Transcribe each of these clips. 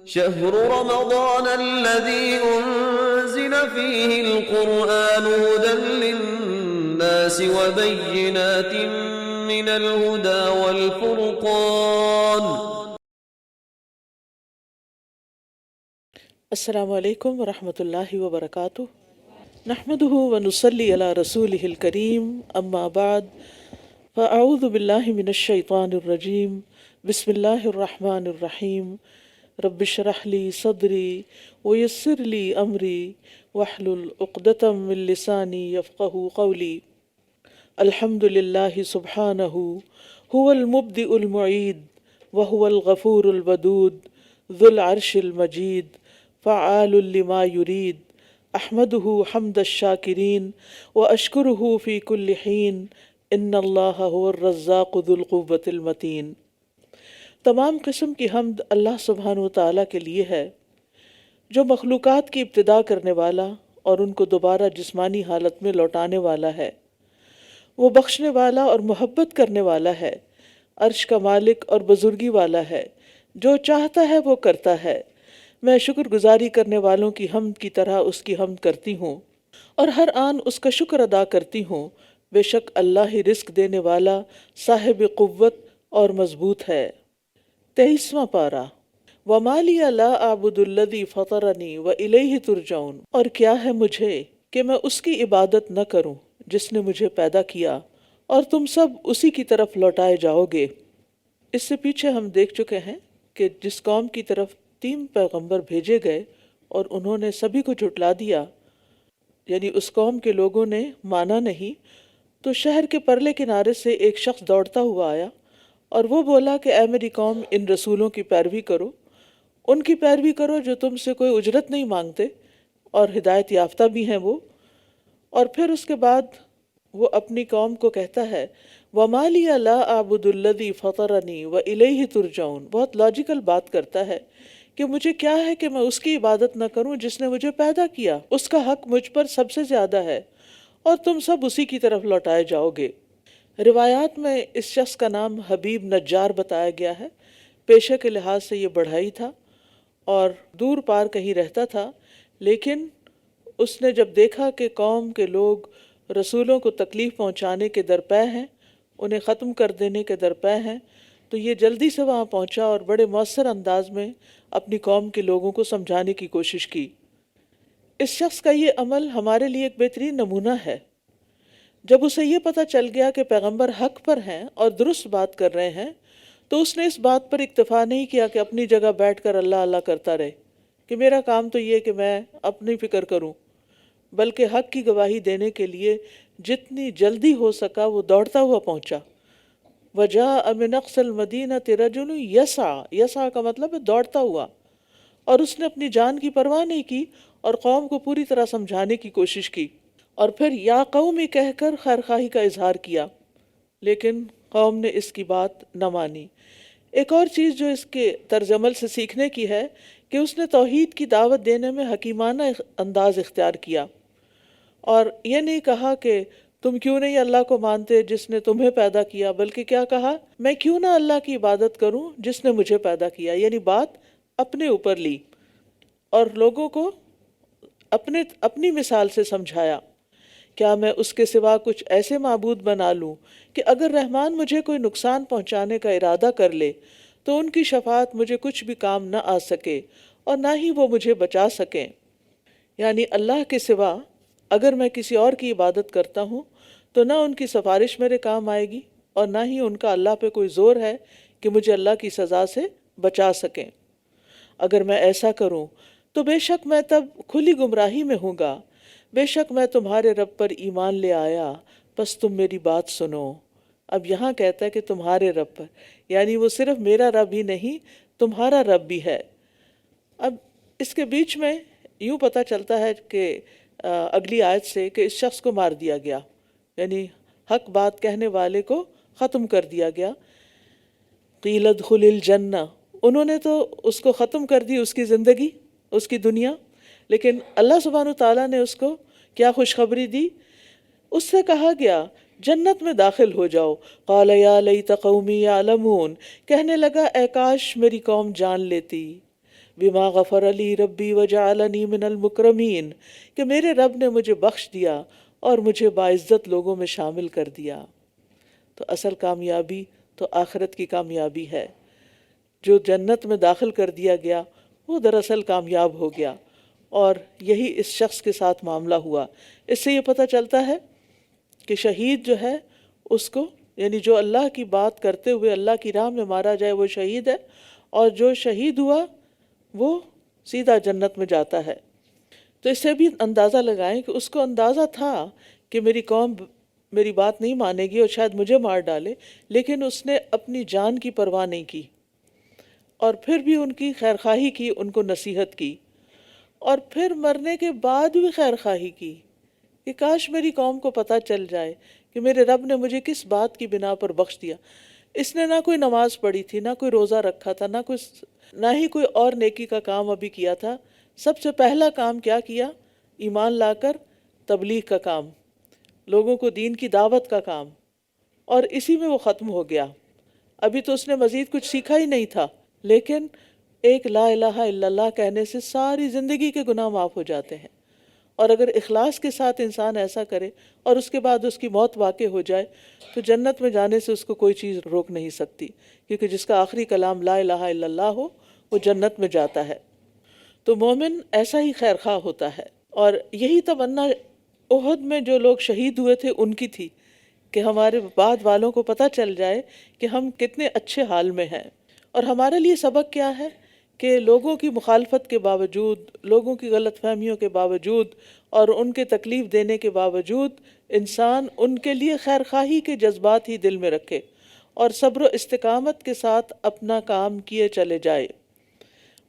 شهر رمضان الذي أنزل فيه القرآن هدى للناس وبينات من الهدى والفرقان. السلام علیکم ورحمۃ اللہ وبرکاتہ. نحمده ونصلی علی رسولہ الکریم، اما بعد فاعوذ باللہ من الشیطان الرجیم. بسم اللہ الرحمن الرحیم. رب اشرح لی صدری ویسر لی امری واحلل عقدۃ من لسانی یفقہوا قولی. الحمد للہ سبحانہ هو المبدئ المعید وهو الغفور الودود ذو العرش المجید فعال لما يريد. احمده حمد الشاکرین واشکره فی کل حین ان اللہ هو الرزاق ذو القوة المتین. تمام قسم کی حمد اللہ سبحانہ و تعالیٰ کے لیے ہے جو مخلوقات کی ابتدا کرنے والا اور ان کو دوبارہ جسمانی حالت میں لوٹانے والا ہے. وہ بخشنے والا اور محبت کرنے والا ہے، عرش کا مالک اور بزرگی والا ہے. جو چاہتا ہے وہ کرتا ہے. میں شکر گزاری کرنے والوں کی حمد کی طرح اس کی حمد کرتی ہوں اور ہر آن اس کا شکر ادا کرتی ہوں. بے شک اللہ ہی رزق دینے والا، صاحب قوت اور مضبوط ہے. 23واں پارہ. وَمَا لِيَ لَا أَعْبُدُ الَّذِي فَطَرَنِي وَإِلَيْهِ تُرْجَعُونَ. اور کیا ہے مجھے کہ میں اس کی عبادت نہ کروں جس نے مجھے پیدا کیا اور تم سب اسی کی طرف لوٹائے جاؤ گے. اس سے پیچھے ہم دیکھ چکے ہیں کہ جس قوم کی طرف 3 پیغمبر بھیجے گئے اور انہوں نے سبھی کو جھٹلا دیا، یعنی اس قوم کے لوگوں نے مانا نہیں، تو شہر کے پرلے کنارے سے ایک شخص دوڑتا ہوا آیا اور وہ بولا کہ اے میری قوم، ان رسولوں کی پیروی کرو، ان کی پیروی کرو جو تم سے کوئی اجرت نہیں مانگتے اور ہدایت یافتہ بھی ہیں وہ. اور پھر اس کے بعد وہ اپنی قوم کو کہتا ہے وَمَا لِيَ لَا أَعْبُدُ الَّذِي فَطَرَنِي وَإِلَيْهِ تُرْجَعُونَ. بہت لاجیکل بات کرتا ہے کہ مجھے کیا ہے کہ میں اس کی عبادت نہ کروں جس نے مجھے پیدا کیا. اس کا حق مجھ پر سب سے زیادہ ہے اور تم سب اسی کی طرف لوٹائے جاؤ گے. روایات میں اس شخص کا نام حبیب نجار بتایا گیا ہے. پیشے کے لحاظ سے یہ بڑھائی تھا اور دور پار کہیں رہتا تھا، لیکن اس نے جب دیکھا کہ قوم کے لوگ رسولوں کو تکلیف پہنچانے کے درپے ہیں، انہیں ختم کر دینے کے درپے ہیں، تو یہ جلدی سے وہاں پہنچا اور بڑے مؤثر انداز میں اپنی قوم کے لوگوں کو سمجھانے کی کوشش کی. اس شخص کا یہ عمل ہمارے لیے ایک بہترین نمونہ ہے. جب اسے یہ پتہ چل گیا کہ پیغمبر حق پر ہیں اور درست بات کر رہے ہیں، تو اس نے اس بات پر اکتفا نہیں کیا کہ اپنی جگہ بیٹھ کر اللہ اللہ کرتا رہے کہ میرا کام تو یہ کہ میں اپنی فکر کروں، بلکہ حق کی گواہی دینے کے لیے جتنی جلدی ہو سکا وہ دوڑتا ہوا پہنچا. وَجَاءَ مِنْ أَقْصَى الْمَدِينَةِ رَجُلٌ يَسْعَىٰ. یسعیٰ کا مطلب ہے دوڑتا ہوا، اور اس نے اپنی جان کی پرواہ نہیں کی اور قوم کو پوری طرح سمجھانے کی کوشش کی، اور پھر یا قومی کہہ کر خیرخواہی کا اظہار کیا، لیکن قوم نے اس کی بات نہ مانی. ایک اور چیز جو اس کے طرز عمل سے سیکھنے کی ہے کہ اس نے توحید کی دعوت دینے میں حکیمانہ انداز اختیار کیا اور یہ نہیں کہا کہ تم کیوں نہیں اللہ کو مانتے جس نے تمہیں پیدا کیا، بلکہ کیا کہا، میں کیوں نہ اللہ کی عبادت کروں جس نے مجھے پیدا کیا. یعنی بات اپنے اوپر لی اور لوگوں کو اپنی مثال سے سمجھایا. کیا میں اس کے سوا کچھ ایسے معبود بنا لوں کہ اگر رحمان مجھے کوئی نقصان پہنچانے کا ارادہ کر لے تو ان کی شفاعت مجھے کچھ بھی کام نہ آ سکے اور نہ ہی وہ مجھے بچا سکیں. یعنی اللہ کے سوا اگر میں کسی اور کی عبادت کرتا ہوں تو نہ ان کی سفارش میرے کام آئے گی اور نہ ہی ان کا اللہ پہ کوئی زور ہے کہ مجھے اللہ کی سزا سے بچا سکیں. اگر میں ایسا کروں تو بے شک میں تب کھلی گمراہی میں ہوں گا. بے شک میں تمہارے رب پر ایمان لے آیا، پس تم میری بات سنو. اب یہاں کہتا ہے کہ تمہارے رب پر، یعنی وہ صرف میرا رب ہی نہیں، تمہارا رب بھی ہے. اب اس کے بیچ میں یوں پتہ چلتا ہے کہ اگلی آیت سے کہ اس شخص کو مار دیا گیا، یعنی حق بات کہنے والے کو ختم کر دیا گیا. قیل ادخل الجنہ، انہوں نے تو اس کو ختم کر دی، اس کی زندگی، اس کی دنیا، لیکن اللہ سبحانہ تعالیٰ نے اس کو کیا خوشخبری دی. اس سے کہا گیا جنت میں داخل ہو جاؤ. قال یا لیت قومی یعلمون، کہنے لگا اے کاش میری قوم جان لیتی. بما غفر لی ربی وجعلنی من المکرمین، کہ میرے رب نے مجھے بخش دیا اور مجھے باعزت لوگوں میں شامل کر دیا۔ تو اصل کامیابی تو آخرت کی کامیابی ہے۔ جو جنت میں داخل کر دیا گیا وہ دراصل کامیاب ہو گیا، اور یہی اس شخص کے ساتھ معاملہ ہوا۔ اس سے یہ پتہ چلتا ہے کہ شہید جو ہے اس کو، یعنی جو اللہ کی بات کرتے ہوئے اللہ کی راہ میں مارا جائے وہ شہید ہے، اور جو شہید ہوا وہ سیدھا جنت میں جاتا ہے۔ تو اس سے بھی اندازہ لگائیں کہ اس کو اندازہ تھا کہ میری قوم میری بات نہیں مانے گی اور شاید مجھے مار ڈالے، لیکن اس نے اپنی جان کی پرواہ نہیں کی، اور پھر بھی ان کی خیرخواہی کی، ان کو نصیحت کی، اور پھر مرنے کے بعد بھی خیرخواہی کی کہ کاش میری قوم کو پتہ چل جائے کہ میرے رب نے مجھے کس بات کی بنا پر بخش دیا۔ اس نے نہ کوئی نماز پڑھی تھی، نہ کوئی روزہ رکھا تھا، نہ ہی کوئی اور نیکی کا کام ابھی کیا تھا۔ سب سے پہلا کام کیا کیا؟ ایمان لا کر تبلیغ کا کام، لوگوں کو دین کی دعوت کا کام، اور اسی میں وہ ختم ہو گیا۔ ابھی تو اس نے مزید کچھ سیکھا ہی نہیں تھا، لیکن ایک لا الہ الا اللہ کہنے سے ساری زندگی کے گناہ معاف ہو جاتے ہیں۔ اور اگر اخلاص کے ساتھ انسان ایسا کرے اور اس کے بعد اس کی موت واقع ہو جائے تو جنت میں جانے سے اس کو کوئی چیز روک نہیں سکتی، کیونکہ جس کا آخری کلام لا الہ الا اللہ ہو وہ جنت میں جاتا ہے۔ تو مومن ایسا ہی خیرخواہ ہوتا ہے، اور یہی تمنا احد میں جو لوگ شہید ہوئے تھے ان کی تھی کہ ہمارے بعد والوں کو پتہ چل جائے کہ ہم کتنے اچھے حال میں ہیں۔ اور ہمارے لیے سبق کیا ہے کہ لوگوں کی مخالفت کے باوجود، لوگوں کی غلط فہمیوں کے باوجود اور ان کے تکلیف دینے کے باوجود انسان ان کے لیے خیرخواہی کے جذبات ہی دل میں رکھے اور صبر و استقامت کے ساتھ اپنا کام کیے چلے جائے۔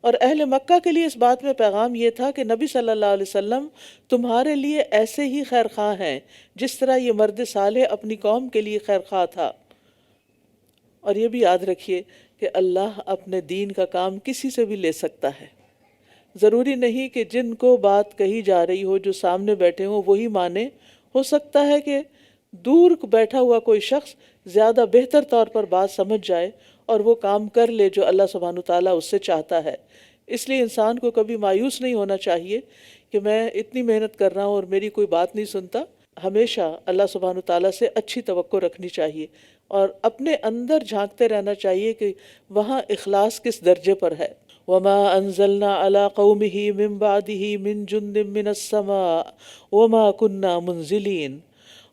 اور اہل مکہ کے لیے اس بات میں پیغام یہ تھا کہ نبی صلی اللہ علیہ وسلم تمہارے لیے ایسے ہی خیرخواہ ہیں جس طرح یہ مرد صالح اپنی قوم کے لیے خیرخواہ تھا۔ اور یہ بھی یاد رکھیے کہ اللہ اپنے دین کا کام کسی سے بھی لے سکتا ہے۔ ضروری نہیں کہ جن کو بات کہی جا رہی ہو، جو سامنے بیٹھے ہوں وہی مانے۔ ہو سکتا ہے کہ دور بیٹھا ہوا کوئی شخص زیادہ بہتر طور پر بات سمجھ جائے اور وہ کام کر لے جو اللہ سبحانہ تعالیٰ اس سے چاہتا ہے۔ اس لیے انسان کو کبھی مایوس نہیں ہونا چاہیے کہ میں اتنی محنت کر رہا ہوں اور میری کوئی بات نہیں سنتا۔ ہمیشہ اللہ سبحانہ تعالیٰ سے اچھی توقع رکھنی چاہیے اور اپنے اندر جھانکتے رہنا چاہیے کہ وہاں اخلاص کس درجے پر ہے۔ وَمَا أَنزَلْنَا عَلَىٰ قَوْمِهِ مِن بَعْدِهِ مِن جُندٍ مِّنَ السَّمَاءِ وَمَا كُنَّا مُنزِلِينَ،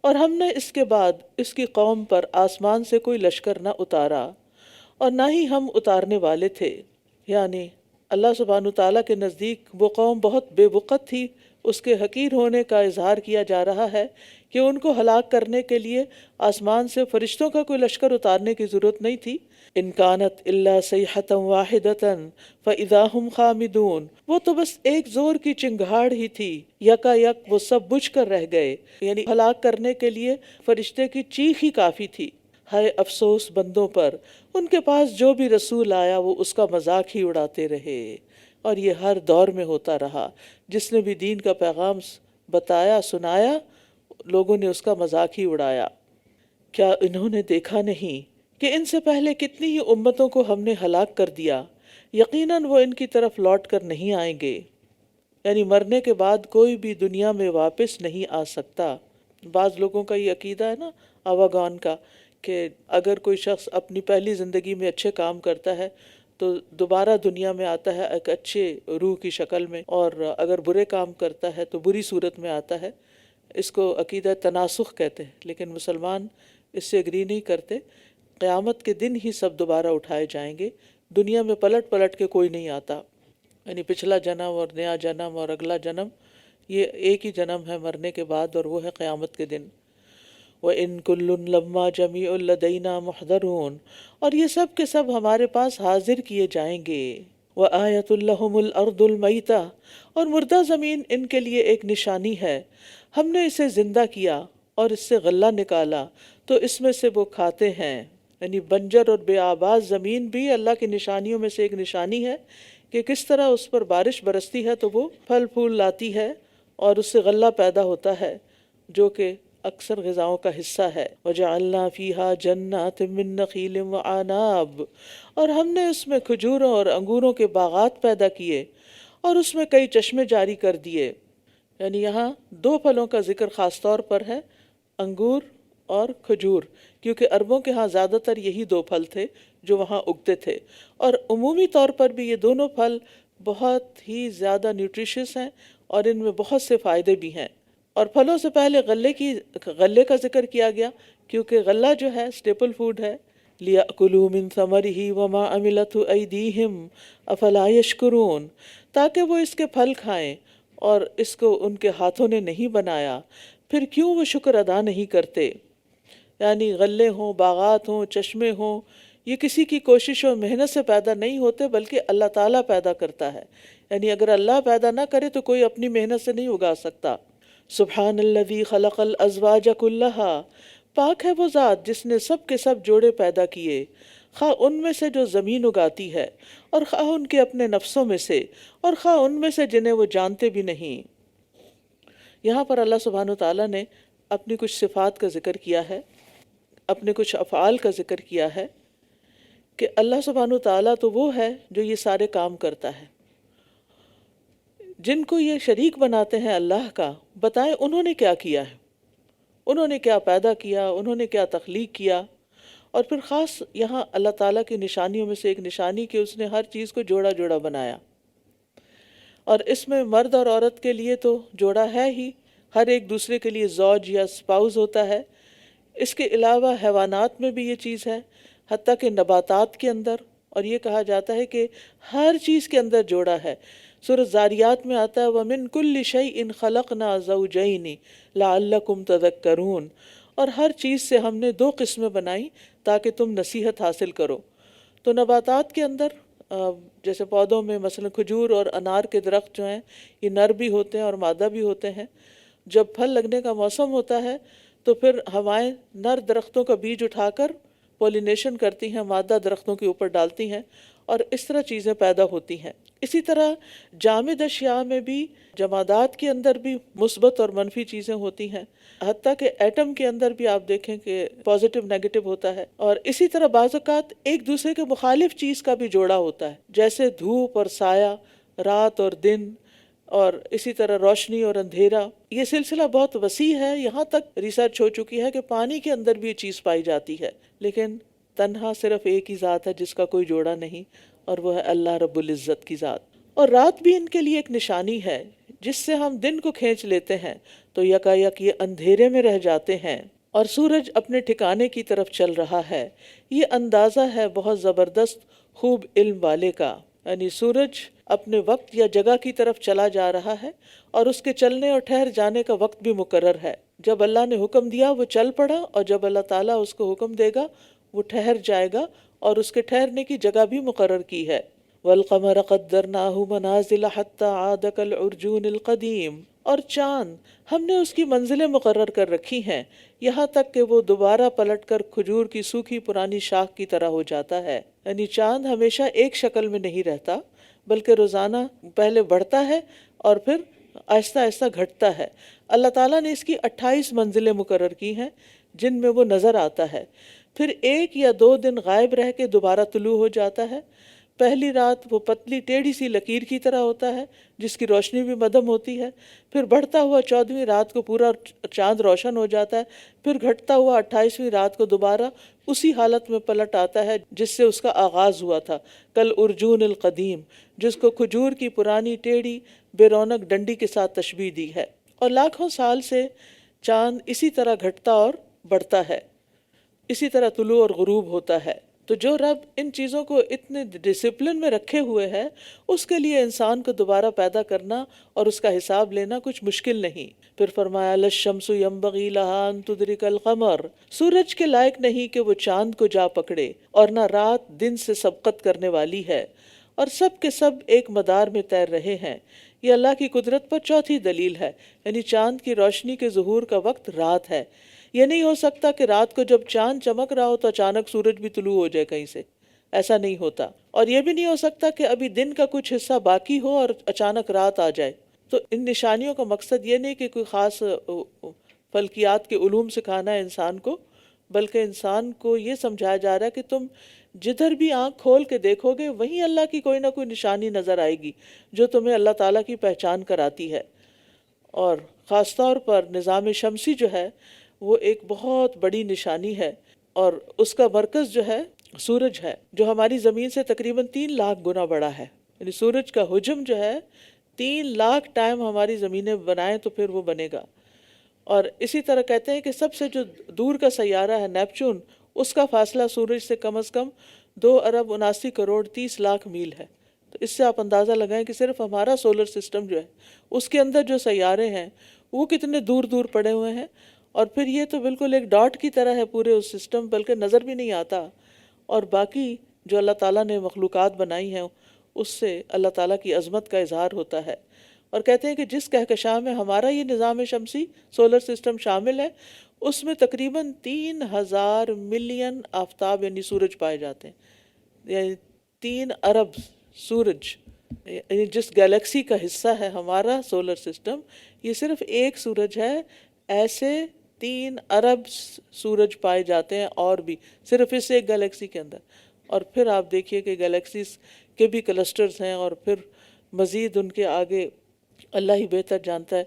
اور ہم نے اس کے بعد اس کی قوم پر آسمان سے کوئی لشکر نہ اتارا اور نہ ہی ہم اتارنے والے تھے۔ یعنی اللہ سبحانہ تعالیٰ کے نزدیک وہ قوم بہت بے وقت تھی، اس کے حقیر ہونے کا اظہار کیا جا رہا ہے کہ ان کو ہلاک کرنے کے لیے آسمان سے فرشتوں کا کوئی لشکر اتارنے کی ضرورت نہیں تھی۔ ان کانت الا صیحۃ واحدۃ فاذا هم خامدون، وہ تو بس ایک زور کی چنگھاڑ ہی تھی، یکا یک وہ سب بجھ کر رہ گئے۔ یعنی ہلاک کرنے کے لیے فرشتے کی چیخ ہی کافی تھی۔ ہائے افسوس بندوں پر، ان کے پاس جو بھی رسول آیا وہ اس کا مذاق ہی اڑاتے رہے، اور یہ ہر دور میں ہوتا رہا۔ جس نے بھی دین کا پیغام بتایا، سنایا، لوگوں نے اس کا مذاق ہی اڑایا۔ کیا انہوں نے دیکھا نہیں کہ ان سے پہلے کتنی ہی امتوں کو ہم نے ہلاک کر دیا، یقیناً وہ ان کی طرف لوٹ کر نہیں آئیں گے۔ یعنی مرنے کے بعد کوئی بھی دنیا میں واپس نہیں آ سکتا۔ بعض لوگوں کا یہ عقیدہ ہے نا آواگان کا، کہ اگر کوئی شخص اپنی پہلی زندگی میں اچھے کام کرتا ہے تو دوبارہ دنیا میں آتا ہے ایک اچھے روح کی شکل میں، اور اگر برے کام کرتا ہے تو بری صورت میں آتا ہے۔ اس کو عقیدہ تناسخ کہتے ہیں، لیکن مسلمان اس سے اگری نہیں کرتے۔ قیامت کے دن ہی سب دوبارہ اٹھائے جائیں گے، دنیا میں پلٹ پلٹ کے کوئی نہیں آتا۔ یعنی پچھلا جنم اور نیا جنم اور اگلا جنم، یہ ایک ہی جنم ہے مرنے کے بعد، اور وہ ہے قیامت کے دن۔ وَإِن كُلٌّ لَمَّا جَمِيعٌ لَدَيْنَا مُحْضَرُونَ، اور یہ سب کے سب ہمارے پاس حاضر کیے جائیں گے۔ وَآيَةٌ لَهُمُ الْأَرْضُ الْمَيْتَةُ، اور مردہ زمین ان کے لیے ایک نشانی ہے۔ ہم نے اسے زندہ کیا اور اس سے غلہ نکالا تو اس میں سے وہ کھاتے ہیں۔ یعنی بنجر اور بے آباد زمین بھی اللہ کی نشانیوں میں سے ایک نشانی ہے کہ کس طرح اس پر بارش برستی ہے تو وہ پھل پھول لاتی ہے اور اس سے غلہ پیدا ہوتا ہے جو کہ اکثر غذاؤں کا حصہ ہے۔ وجعلنا فیہا جنات من نخیل وعناب، اور ہم نے اس میں کھجوروں اور انگوروں کے باغات پیدا کیے اور اس میں کئی چشمے جاری کر دیے۔ یعنی یہاں دو پھلوں کا ذکر خاص طور پر ہے، انگور اور کھجور، کیونکہ عربوں کے ہاں زیادہ تر یہی دو پھل تھے جو وہاں اگتے تھے، اور عمومی طور پر بھی یہ دونوں پھل بہت ہی زیادہ نیوٹریشس ہیں اور ان میں بہت سے فائدے بھی ہیں۔ اور پھلوں سے پہلے غلے کا ذکر کیا گیا، کیونکہ غلہ جو ہے اسٹیپل فوڈ ہے۔ لِيَأْكُلُوا مِن ثَمَرِهِ وَمَا عَمِلَتْهُ أَيْدِيهِمْ أَفَلَا يَشْكُرُونَ، تاکہ وہ اس کے پھل کھائیں اور اس کو ان کے ہاتھوں نے نہیں بنایا، پھر کیوں وہ شکر ادا نہیں کرتے۔ یعنی غلے ہوں، باغات ہوں، چشمے ہوں، یہ کسی کی کوشش اور محنت سے پیدا نہیں ہوتے بلکہ اللہ تعالیٰ پیدا کرتا ہے۔ یعنی اگر اللہ پیدا نہ کرے تو کوئی اپنی محنت سے نہیں اگا سکتا۔ سبحان الذی خلق الازواج کلھا، پاک ہے وہ ذات جس نے سب کے سب جوڑے پیدا کیے، خواہ ان میں سے جو زمین اگاتی ہے اور خواہ ان کے اپنے نفسوں میں سے اور خواہ ان میں سے جنہیں وہ جانتے بھی نہیں۔ یہاں پر اللہ سبحانہ وتعالیٰ نے اپنی کچھ صفات کا ذکر کیا ہے، اپنے کچھ افعال کا ذکر کیا ہے، کہ اللہ سبحانہ وتعالیٰ تو وہ ہے جو یہ سارے کام کرتا ہے۔ جن کو یہ شریک بناتے ہیں اللہ کا، بتائیں انہوں نے کیا کیا ہے، انہوں نے کیا پیدا کیا، انہوں نے کیا تخلیق کیا۔ اور پھر خاص یہاں اللہ تعالیٰ کی نشانیوں میں سے ایک نشانی کہ اس نے ہر چیز کو جوڑا جوڑا بنایا، اور اس میں مرد اور عورت کے لیے تو جوڑا ہے ہی، ہر ایک دوسرے کے لیے زوج یا سپاؤز ہوتا ہے۔ اس کے علاوہ حیوانات میں بھی یہ چیز ہے، حتیٰ کہ نباتات کے اندر، اور یہ کہا جاتا ہے کہ ہر چیز کے اندر جوڑا ہے۔ سورۃ زاریات میں آتا ہے وَمِن كُلِّ شَيْءٍ خَلَقْنَا زَوْجَيْنِ لَعَلَّكُمْ تَذَكَّرُونَ، اور ہر چیز سے ہم نے دو قسمیں بنائی تاکہ تم نصیحت حاصل کرو۔ تو نباتات کے اندر جیسے پودوں میں مثلا کھجور اور انار کے درخت جو ہیں یہ نر بھی ہوتے ہیں اور مادہ بھی ہوتے ہیں۔ جب پھل لگنے کا موسم ہوتا ہے تو پھر ہوائیں نر درختوں کا بیج اٹھا کر پولینیشن کرتی ہیں، مادہ درختوں کے اوپر ڈالتی ہیں، اور اس طرح چیزیں پیدا ہوتی ہیں۔ اسی طرح جامد اشیاء میں بھی، جمادات کے اندر بھی مثبت اور منفی چیزیں ہوتی ہیں، حتیٰ کہ ایٹم کے اندر بھی آپ دیکھیں کہ پازیٹیو نیگیٹو ہوتا ہے۔ اور اسی طرح بعض اوقات ایک دوسرے کے مخالف چیز کا بھی جوڑا ہوتا ہے، جیسے دھوپ اور سایہ، رات اور دن، اور اسی طرح روشنی اور اندھیرا۔ یہ سلسلہ بہت وسیع ہے، یہاں تک ریسرچ ہو چکی ہے کہ پانی کے اندر بھی یہ چیز پائی جاتی ہے، لیکن تنہا صرف ایک ہی ذات ہے جس کا کوئی جوڑا نہیں، اور وہ ہے اللہ رب العزت کی ذات۔ اور رات بھی ان کے لیے ایک نشانی ہے، جس سے ہم دن کو کھینچ لیتے ہیں تو یکا یک یہ اندھیرے میں رہ جاتے ہیں، اور سورج اپنے ٹھکانے کی طرف چل رہا ہے۔ یہ اندازہ ہے بہت زبردست خوب علم والے کا، یعنی سورج اپنے وقت یا جگہ کی طرف چلا جا رہا ہے، اور اس کے چلنے اور ٹھہر جانے کا وقت بھی مقرر ہے۔ جب اللہ نے حکم دیا وہ چل پڑا، اور جب اللہ تعالیٰ اس کو حکم دے گا وہ ٹھہر جائے گا، اور اس کے ٹھہرنے کی جگہ بھی مقرر کی ہے۔ وَالْقَمَرَ قَدَّرْنَاهُ مَنَازِلَ حَتَّى عَادَ كَالْعُرْجُونِ الْقَدِيمِ، اور چاند ہم نے اس کی منزلیں مقرر کر رکھی ہیں یہاں تک کہ وہ دوبارہ پلٹ کر کھجور کی سوکھی پرانی شاخ کی طرح ہو جاتا ہے۔ یعنی چاند ہمیشہ ایک شکل میں نہیں رہتا، بلکہ روزانہ پہلے بڑھتا ہے اور پھر آہستہ آہستہ گھٹتا ہے۔ اللہ تعالیٰ نے اس کی 28 منزلیں مقرر کی ہیں جن میں وہ نظر آتا ہے، پھر 1 یا 2 دن غائب رہ کے دوبارہ طلوع ہو جاتا ہے۔ پہلی رات وہ پتلی ٹیڑھی سی لکیر کی طرح ہوتا ہے جس کی روشنی بھی مدھم ہوتی ہے، پھر بڑھتا ہوا 14ویں رات کو پورا چاند روشن ہو جاتا ہے، پھر گھٹتا ہوا 28ویں رات کو دوبارہ اسی حالت میں پلٹ آتا ہے جس سے اس کا آغاز ہوا تھا، کل ارجون القدیم، جس کو کھجور کی پرانی ٹیڑھی بے رونق ڈنڈی کے ساتھ تشبیہ دی ہے۔ اور لاکھوں سال سے چاند اسی طرح گھٹتا اور بڑھتا ہے، اسی طرح طلوع اور غروب ہوتا ہے۔ تو جو رب ان چیزوں کو اتنے ڈسپلن میں رکھے ہوئے ہے، اس کے لیے انسان کو دوبارہ پیدا کرنا اور اس کا حساب لینا کچھ مشکل نہیں۔ پھر فرمایا للشمس ينبغي لها ان تدرك القمر، سورج کے لائق نہیں کہ وہ چاند کو جا پکڑے، اور نہ رات دن سے سبقت کرنے والی ہے، اور سب کے سب ایک مدار میں تیر رہے ہیں۔ یہ اللہ کی قدرت پر چوتھی دلیل ہے، یعنی چاند کی روشنی کے ظہور کا وقت رات ہے۔ یہ نہیں ہو سکتا کہ رات کو جب چاند چمک رہا ہو تو اچانک سورج بھی طلوع ہو جائے کہیں سے، ایسا نہیں ہوتا۔ اور یہ بھی نہیں ہو سکتا کہ ابھی دن کا کچھ حصہ باقی ہو اور اچانک رات آ جائے۔ تو ان نشانیوں کا مقصد یہ نہیں کہ کوئی خاص فلکیات کے علوم سکھانا ہے انسان کو، بلکہ انسان کو یہ سمجھایا جا رہا ہے کہ تم جدھر بھی آنکھ کھول کے دیکھو گے وہیں اللہ کی کوئی نہ کوئی نشانی نظر آئے گی جو تمہیں اللہ تعالیٰ کی پہچان کراتی ہے۔ اور خاص طور پر نظام شمسی جو ہے وہ ایک بہت بڑی نشانی ہے، اور اس کا مرکز جو ہے سورج ہے، جو ہماری زمین سے تقریباً 3 لاکھ گنا بڑا ہے۔ یعنی سورج کا حجم جو ہے 3 لاکھ ٹائم ہماری زمینیں بنائیں تو پھر وہ بنے گا۔ اور اسی طرح کہتے ہیں کہ سب سے جو دور کا سیارہ ہے نیپچون، اس کا فاصلہ سورج سے کم از کم 2,79,30,00,000 میل ہے۔ تو اس سے آپ اندازہ لگائیں کہ صرف ہمارا سولر سسٹم جو ہے اس کے اندر جو سیارے ہیں وہ کتنے دور دور پڑے ہوئے ہیں، اور پھر یہ تو بالکل ایک ڈاٹ کی طرح ہے پورے اس سسٹم، بلکہ نظر بھی نہیں آتا۔ اور باقی جو اللہ تعالیٰ نے مخلوقات بنائی ہیں اس سے اللہ تعالیٰ کی عظمت کا اظہار ہوتا ہے۔ اور کہتے ہیں کہ جس کہکشاں میں ہمارا یہ نظام شمسی سولر سسٹم شامل ہے اس میں تقریباً 3,000 ملین آفتاب یعنی سورج پائے جاتے ہیں، یعنی 3 ارب سورج۔ یعنی جس گیلیکسی کا حصہ ہے ہمارا سولر سسٹم، یہ صرف ایک سورج ہے، ایسے 3 ارب سورج پائے جاتے ہیں اور بھی صرف اس ایک گیلیکسی کے اندر۔ اور پھر آپ دیکھیے کہ گیلیکسیز کے بھی کلسٹرز ہیں، اور پھر مزید ان کے آگے اللہ ہی بہتر جانتا ہے۔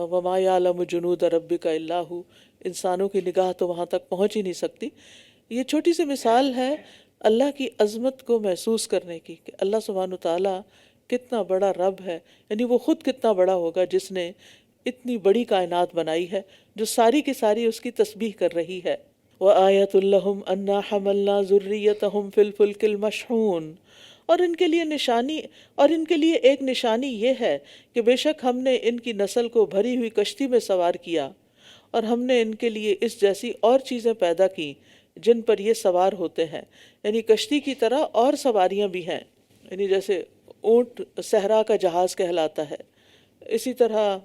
وما یعلم جنود ربک الا ھو، انسانوں کی نگاہ تو وہاں تک پہنچ ہی نہیں سکتی۔ یہ چھوٹی سی مثال ہے اللہ کی عظمت کو محسوس کرنے کی، کہ اللہ سبحانہ وتعالیٰ کتنا بڑا رب ہے، یعنی وہ خود کتنا بڑا ہوگا جس نے اتنی بڑی کائنات بنائی ہے جو ساری کی ساری اس کی تسبیح کر رہی ہے۔ وَآیَةٌ لَّهُمْ أَنَّا حَمَلْنَا ذُرِّيَّتَهُمْ فِي الْفُلْكِ الْمَشْحُونِ، اور ان کے لیے ایک نشانی یہ ہے کہ بے شک ہم نے ان کی نسل کو بھری ہوئی کشتی میں سوار کیا، اور ہم نے ان کے لیے اس جیسی اور چیزیں پیدا کی جن پر یہ سوار ہوتے ہیں، یعنی کشتی کی طرح اور سواریاں بھی ہیں، یعنی جیسے اونٹ صحرا کا جہاز کہلاتا ہے، اسی طرح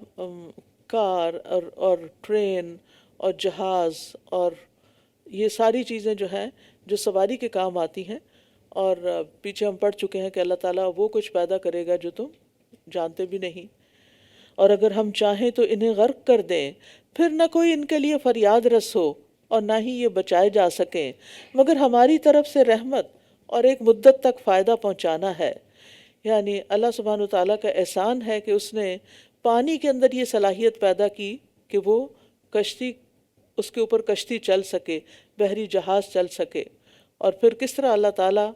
کار اور ٹرین اور جہاز اور یہ ساری چیزیں جو ہیں جو سواری کے کام آتی ہیں۔ اور پیچھے ہم پڑھ چکے ہیں کہ اللہ تعالیٰ وہ کچھ پیدا کرے گا جو تم جانتے بھی نہیں، اور اگر ہم چاہیں تو انہیں غرق کر دیں، پھر نہ کوئی ان کے لیے فریاد رس ہو اور نہ ہی یہ بچائے جا سکیں، مگر ہماری طرف سے رحمت اور ایک مدت تک فائدہ پہنچانا ہے۔ یعنی اللہ سبحانہ وتعالیٰ کا احسان ہے کہ اس نے پانی کے اندر یہ صلاحیت پیدا کی کہ وہ کشتی، اس کے اوپر کشتی چل سکے، بحری جہاز چل سکے، اور پھر کس طرح اللہ تعالیٰ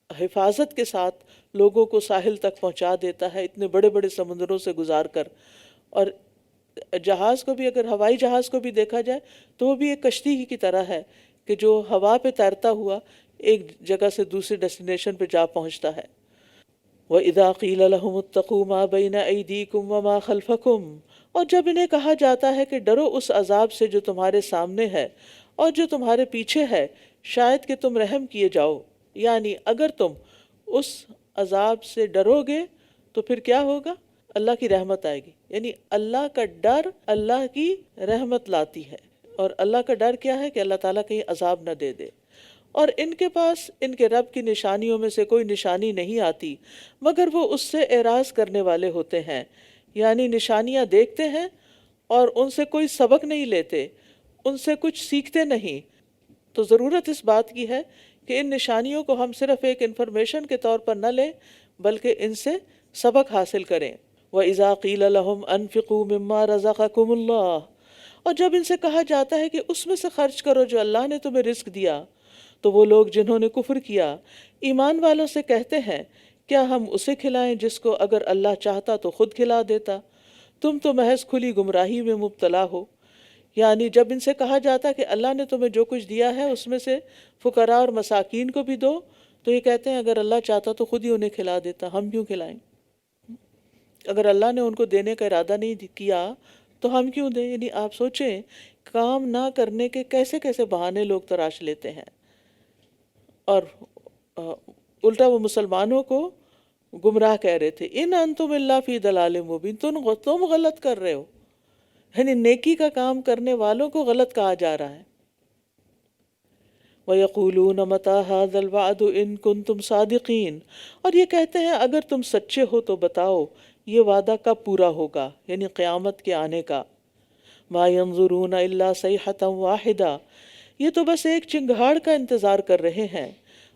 حفاظت کے ساتھ لوگوں کو ساحل تک پہنچا دیتا ہے اتنے بڑے بڑے سمندروں سے گزار کر۔ اور جہاز کو بھی، اگر ہوائی جہاز کو بھی دیکھا جائے تو وہ بھی ایک کشتی ہی کی طرح ہے کہ جو ہوا پہ تیرتا ہوا ایک جگہ سے دوسری ڈیسٹینیشن پہ جا پہنچتا ہے۔ وَإِذَا قِيلَ لَهُمُ اتَّقُوا مَا بَيْنَ أَيْدِيكُمْ وَمَا خَلْفَكُمْ، اور جب انہیں کہا جاتا ہے کہ ڈرو اس عذاب سے جو تمہارے سامنے ہے اور جو تمہارے پیچھے ہے، شاید کہ تم رحم کیے جاؤ۔ یعنی اگر تم اس عذاب سے ڈرو گے تو پھر کیا ہوگا؟ اللہ کی رحمت آئے گی۔ یعنی اللہ کا ڈر اللہ کی رحمت لاتی ہے، اور اللہ کا ڈر کیا ہے کہ اللہ تعالیٰ کہیں عذاب نہ دے دے۔ اور ان کے پاس ان کے رب کی نشانیوں میں سے کوئی نشانی نہیں آتی مگر وہ اس سے اعراض کرنے والے ہوتے ہیں، یعنی نشانیاں دیکھتے ہیں اور ان سے کوئی سبق نہیں لیتے، ان سے کچھ سیکھتے نہیں۔ تو ضرورت اس بات کی ہے کہ ان نشانیوں کو ہم صرف ایک انفارمیشن کے طور پر نہ لیں بلکہ ان سے سبق حاصل کریں۔ وَإِذَا قِيلَ لَهُمْ أَنفِقُوا مِمَّا رَزَقَكُمُ اللَّهُ، اور جب ان سے کہا جاتا ہے کہ اس میں سے خرچ کرو جو اللہ نے تمہیں رزق دیا، تو وہ لوگ جنہوں نے کفر کیا ایمان والوں سے کہتے ہیں کیا ہم اسے کھلائیں جس کو اگر اللہ چاہتا تو خود کھلا دیتا، تم تو محض کھلی گمراہی میں مبتلا ہو۔ یعنی جب ان سے کہا جاتا کہ اللہ نے تمہیں جو کچھ دیا ہے اس میں سے فقراء اور مساکین کو بھی دو، تو یہ کہتے ہیں اگر اللہ چاہتا تو خود ہی انہیں کھلا دیتا، ہم کیوں کھلائیں؟ اگر اللہ نے ان کو دینے کا ارادہ نہیں کیا تو ہم کیوں دیں؟ یعنی آپ سوچیں کام نہ کرنے کے کیسے کیسے بہانے لوگ تراش لیتے ہیں، اور الٹا وہ مسلمانوں کو گمراہ کہہ رہے تھے، ان انتم الا فی ضلال مبین، تم غلط کر رہے ہو، یعنی نیکی کا کام کرنے والوں کو غلط کہا جا رہا ہے۔ وَيَقُولُونَ مَتَىٰ هَٰذَا الْوَعْدُ إِن كُنتُمْ صَادِقِينَ، اور یہ کہتے ہیں اگر تم سچے ہو تو بتاؤ یہ وعدہ کب پورا ہوگا، یعنی قیامت کے آنے کا۔ ما ينظرون الا صيحة واحدة، یہ تو بس ایک چنگھاڑ کا انتظار کر رہے ہیں،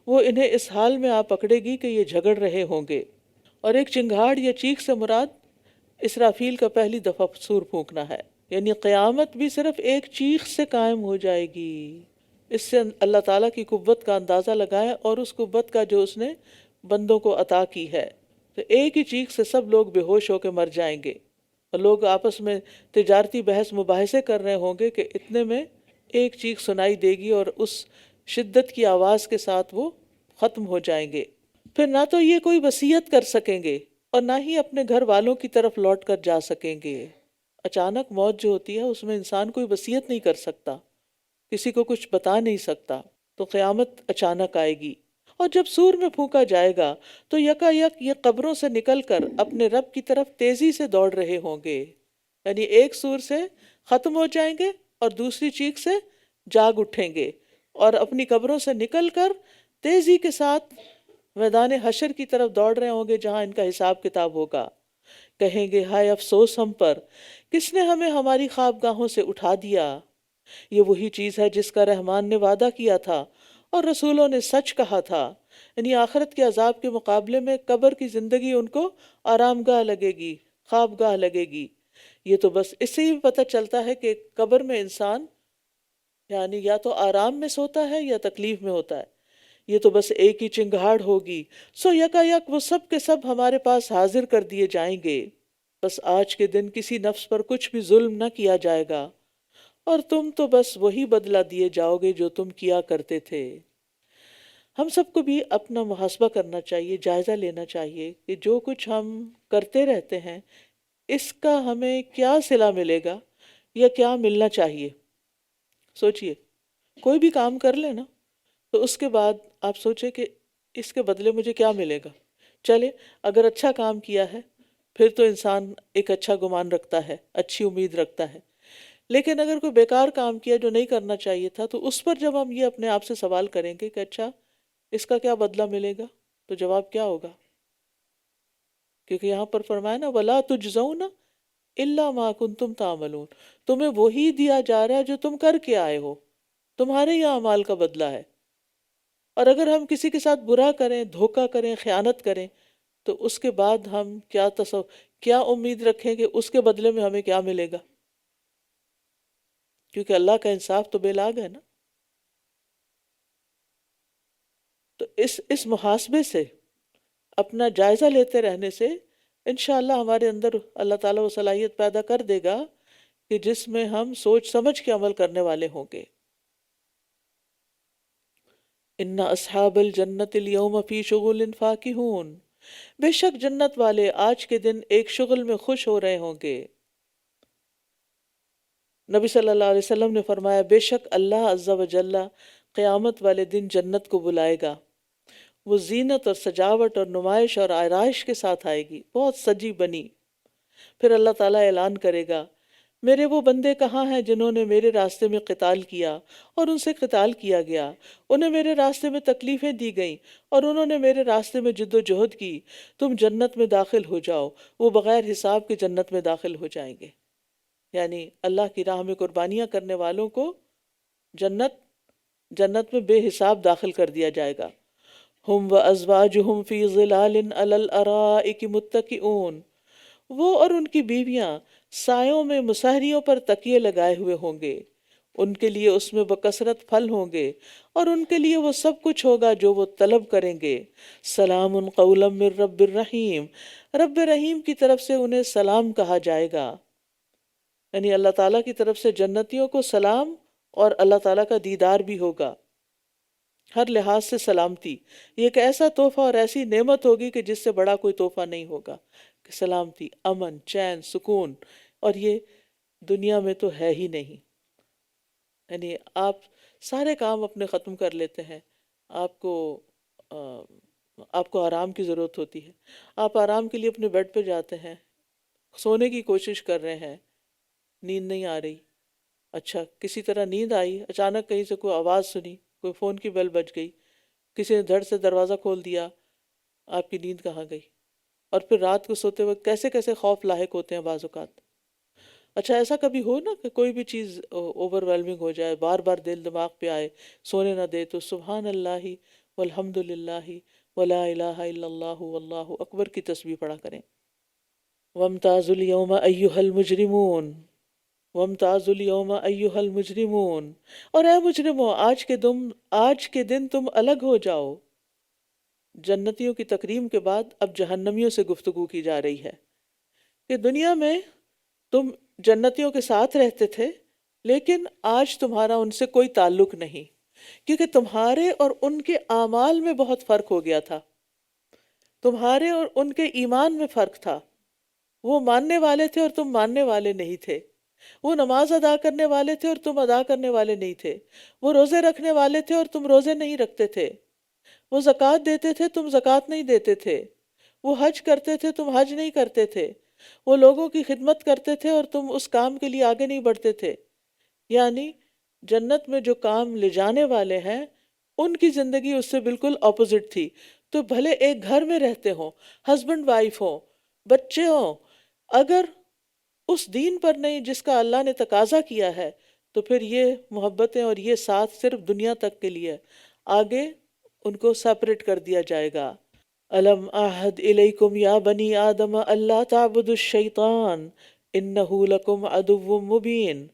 وہ انہیں اس حال میں آ پکڑے گی کہ یہ جھگڑ رہے ہوں گے۔ اور ایک چنگھاڑ یا چیخ سے مراد اسرافیل کا پہلی دفعہ سور پھونکنا ہے، یعنی قیامت بھی صرف ایک چیخ سے قائم ہو جائے گی۔ اس سے اللہ تعالیٰ کی قوت کا اندازہ لگائیں اور اس قوت کا جو اس نے بندوں کو عطا کی ہے۔ تو ایک ہی چیخ سے سب لوگ بے ہوش ہو کے مر جائیں گے، اور لوگ آپس میں تجارتی بحث مباحثے کر رہے ہوں گے کہ اتنے میں ایک چیخ سنائی دے گی اور اس شدت کی آواز کے ساتھ وہ ختم ہو جائیں گے۔ پھر نہ تو یہ کوئی وصیت کر سکیں گے اور نہ ہی اپنے گھر والوں کی طرف لوٹ کر جا سکیں گے۔ اچانک موت جو ہوتی ہے اس میں انسان کوئی وصیت نہیں کر سکتا، کسی کو کچھ بتا نہیں سکتا، تو قیامت اچانک آئے گی۔ اور جب سور میں پھونکا جائے گا تو یکا یک یہ قبروں سے نکل کر اپنے رب کی طرف تیزی سے دوڑ رہے ہوں گے، یعنی ایک سور سے ختم ہو جائیں گے اور دوسری چیخ سے جاگ اٹھیں گے اور اپنی قبروں سے نکل کر تیزی کے ساتھ میدان حشر کی طرف دوڑ رہے ہوں گے جہاں ان کا حساب کتاب ہوگا۔ کہیں گے ہائے افسوس ہم پر، کس نے ہمیں ہماری خوابگاہوں سے اٹھا دیا۔ یہ وہی چیز ہے جس کا رحمان نے وعدہ کیا تھا اور رسولوں نے سچ کہا تھا، یعنی آخرت کے عذاب کے مقابلے میں قبر کی زندگی ان کو آرام گاہ لگے گی، خواب گاہ لگے گی۔ یہ تو بس اس سے ہی پتہ چلتا ہے کہ قبر میں انسان یعنی یا تو آرام میں سوتا ہے یا تکلیف میں ہوتا ہے۔ یہ تو بس ایک ہی چنگھاڑ ہوگی، سو یکا یک وہ سب کے سب ہمارے پاس حاضر کر دیے جائیں گے۔ بس آج کے دن کسی نفس پر کچھ بھی ظلم نہ کیا جائے گا، اور تم تو بس وہی بدلہ دیے جاؤ گے جو تم کیا کرتے تھے۔ ہم سب کو بھی اپنا محاسبہ کرنا چاہیے، جائزہ لینا چاہیے کہ جو کچھ ہم کرتے رہتے ہیں اس کا ہمیں کیا صلہ ملے گا یا کیا ملنا چاہیے۔ سوچئے، کوئی بھی کام کر لیں نا تو اس کے بعد آپ سوچیں کہ اس کے بدلے مجھے کیا ملے گا۔ چلے اگر اچھا کام کیا ہے پھر تو انسان ایک اچھا گمان رکھتا ہے، اچھی امید رکھتا ہے، لیکن اگر کوئی بیکار کام کیا جو نہیں کرنا چاہیے تھا تو اس پر جب ہم یہ اپنے آپ سے سوال کریں گے کہ اچھا اس کا کیا بدلہ ملے گا، تو جواب کیا ہوگا؟ کیونکہ یہاں پر فرمایا نا وَلَا تُجْزَوْنَ إِلَّا مَا كُنْتُمْ تَعْمَلُونَ، تمہیں وہی دیا جا رہا ہے جو تم کر کے آئے ہو، تمہارے ہی اعمال کا بدلہ ہے۔ اور اگر ہم کسی کے ساتھ برا کریں، دھوکہ کریں، خیانت کریں تو اس کے بعد ہم کیا امید رکھیں کہ اس کے بدلے میں ہمیں کیا ملے گا؟ کیونکہ اللہ کا انصاف تو بے لاگ ہے نا۔ تو اس محاسبے سے، اپنا جائزہ لیتے رہنے سے انشاءاللہ ہمارے اندر اللہ تعالیٰ وہ صلاحیت پیدا کر دے گا کہ جس میں ہم سوچ سمجھ کے عمل کرنے والے ہوں گے۔ ان اصحاب الجنت اليوم فی شغل فاکہون، بے شک جنت والے آج کے دن ایک شغل میں خوش ہو رہے ہوں گے۔ نبی صلی اللہ علیہ وسلم نے فرمایا بے شک اللہ عز و جل قیامت والے دن جنت کو بلائے گا، وہ زینت اور سجاوٹ اور نمائش اور آرائش کے ساتھ آئے گی، بہت سجی بنی۔ پھر اللہ تعالیٰ اعلان کرے گا میرے وہ بندے کہاں ہیں جنہوں نے میرے راستے میں قتال کیا اور ان سے قتال کیا گیا، انہیں میرے راستے میں تکلیفیں دی گئیں اور انہوں نے میرے راستے میں جد و جہد کی، تم جنت میں داخل ہو جاؤ۔ وہ بغیر حساب کے جنت میں داخل ہو جائیں گے، یعنی اللہ کی راہ میں قربانیاں کرنے والوں کو جنت میں بے حساب داخل کر دیا جائے گا۔ ہم وازواجہم فی ظلال علی الارائک متکئون، وہ اور ان کی بیویاں سایوں میں مسہریوں پر تکیے لگائے ہوئے ہوں گے، ان کے لیے اس میں بکثرت پھل ہوں گے اور ان کے لیے وہ سب کچھ ہوگا جو وہ طلب کریں گے۔ سلام قولا من رب الرحیم، رب رحیم کی طرف سے انہیں سلام کہا جائے گا، یعنی اللہ تعالیٰ کی طرف سے جنتیوں کو سلام اور اللہ تعالیٰ کا دیدار بھی ہوگا، ہر لحاظ سے سلامتی۔ یہ ایک ایسا تحفہ اور ایسی نعمت ہوگی کہ جس سے بڑا کوئی تحفہ نہیں ہوگا، کہ سلامتی، امن، چین، سکون، اور یہ دنیا میں تو ہے ہی نہیں۔ یعنی آپ سارے کام اپنے ختم کر لیتے ہیں، آپ کو آرام کی ضرورت ہوتی ہے، آپ آرام کے لیے اپنے بیڈ پہ جاتے ہیں، سونے کی کوشش کر رہے ہیں، نیند نہیں آ رہی، اچھا کسی طرح نیند آئی، اچانک کہیں سے کوئی آواز سنی، کوئی فون کی بیل بج گئی، کسی نے دھڑ سے دروازہ کھول دیا، آپ کی نیند کہاں گئی؟ اور پھر رات کو سوتے وقت کیسے کیسے خوف لاحق ہوتے ہیں بعض اوقات۔ اچھا ایسا کبھی ہو نا کہ کوئی بھی چیز اوور ویلمنگ ہو جائے، بار بار دل دماغ پہ آئے، سونے نہ دے، تو سبحان اللہ والحمد للہ ولا الہ الا اللہ واللہ اکبر کی تسبیح پڑھا کریں۔ وامتازوا اليوم ایھا المجرمون، وامتازوا اليوم ایھا المجرمون، اور اے مجرموں آج کے دن تم الگ ہو جاؤ۔ جنتیوں کی تکریم کے بعد اب جہنمیوں سے گفتگو کی جا رہی ہے کہ دنیا میں تم جنتیوں کے ساتھ رہتے تھے، لیکن آج تمہارا ان سے کوئی تعلق نہیں، کیونکہ تمہارے اور ان کے اعمال میں بہت فرق ہو گیا تھا، تمہارے اور ان کے ایمان میں فرق تھا۔ وہ ماننے والے تھے اور تم ماننے والے نہیں تھے، وہ نماز ادا کرنے والے تھے اور تم ادا کرنے والے نہیں تھے، وہ روزے رکھنے والے تھے اور تم روزے نہیں رکھتے تھے، وہ زکوٰۃ دیتے تھے تم زکوٰۃ نہیں دیتے تھے، وہ حج کرتے تھے تم حج نہیں کرتے تھے، وہ لوگوں کی خدمت کرتے تھے اور تم اس کام کے لیے آگے نہیں بڑھتے تھے۔ یعنی جنت میں جو کام لے جانے والے ہیں ان کی زندگی اس سے بالکل اپوزٹ تھی۔ تو بھلے ایک گھر میں رہتے ہوں، ہسبینڈ وائف ہوں، بچے ہوں، اگر اس دین پر نہیں جس کا اللہ نے تقاضا کیا ہے تو پھر یہ محبتیں اور یہ ساتھ صرف دنیا تک کے لیے، آگے ان کو سیپریٹ کر دیا جائے گا۔ الم اعہد الیکم یا بنی آدم اللہ تعبدوا الشیطان انہ لکم عدو مبین،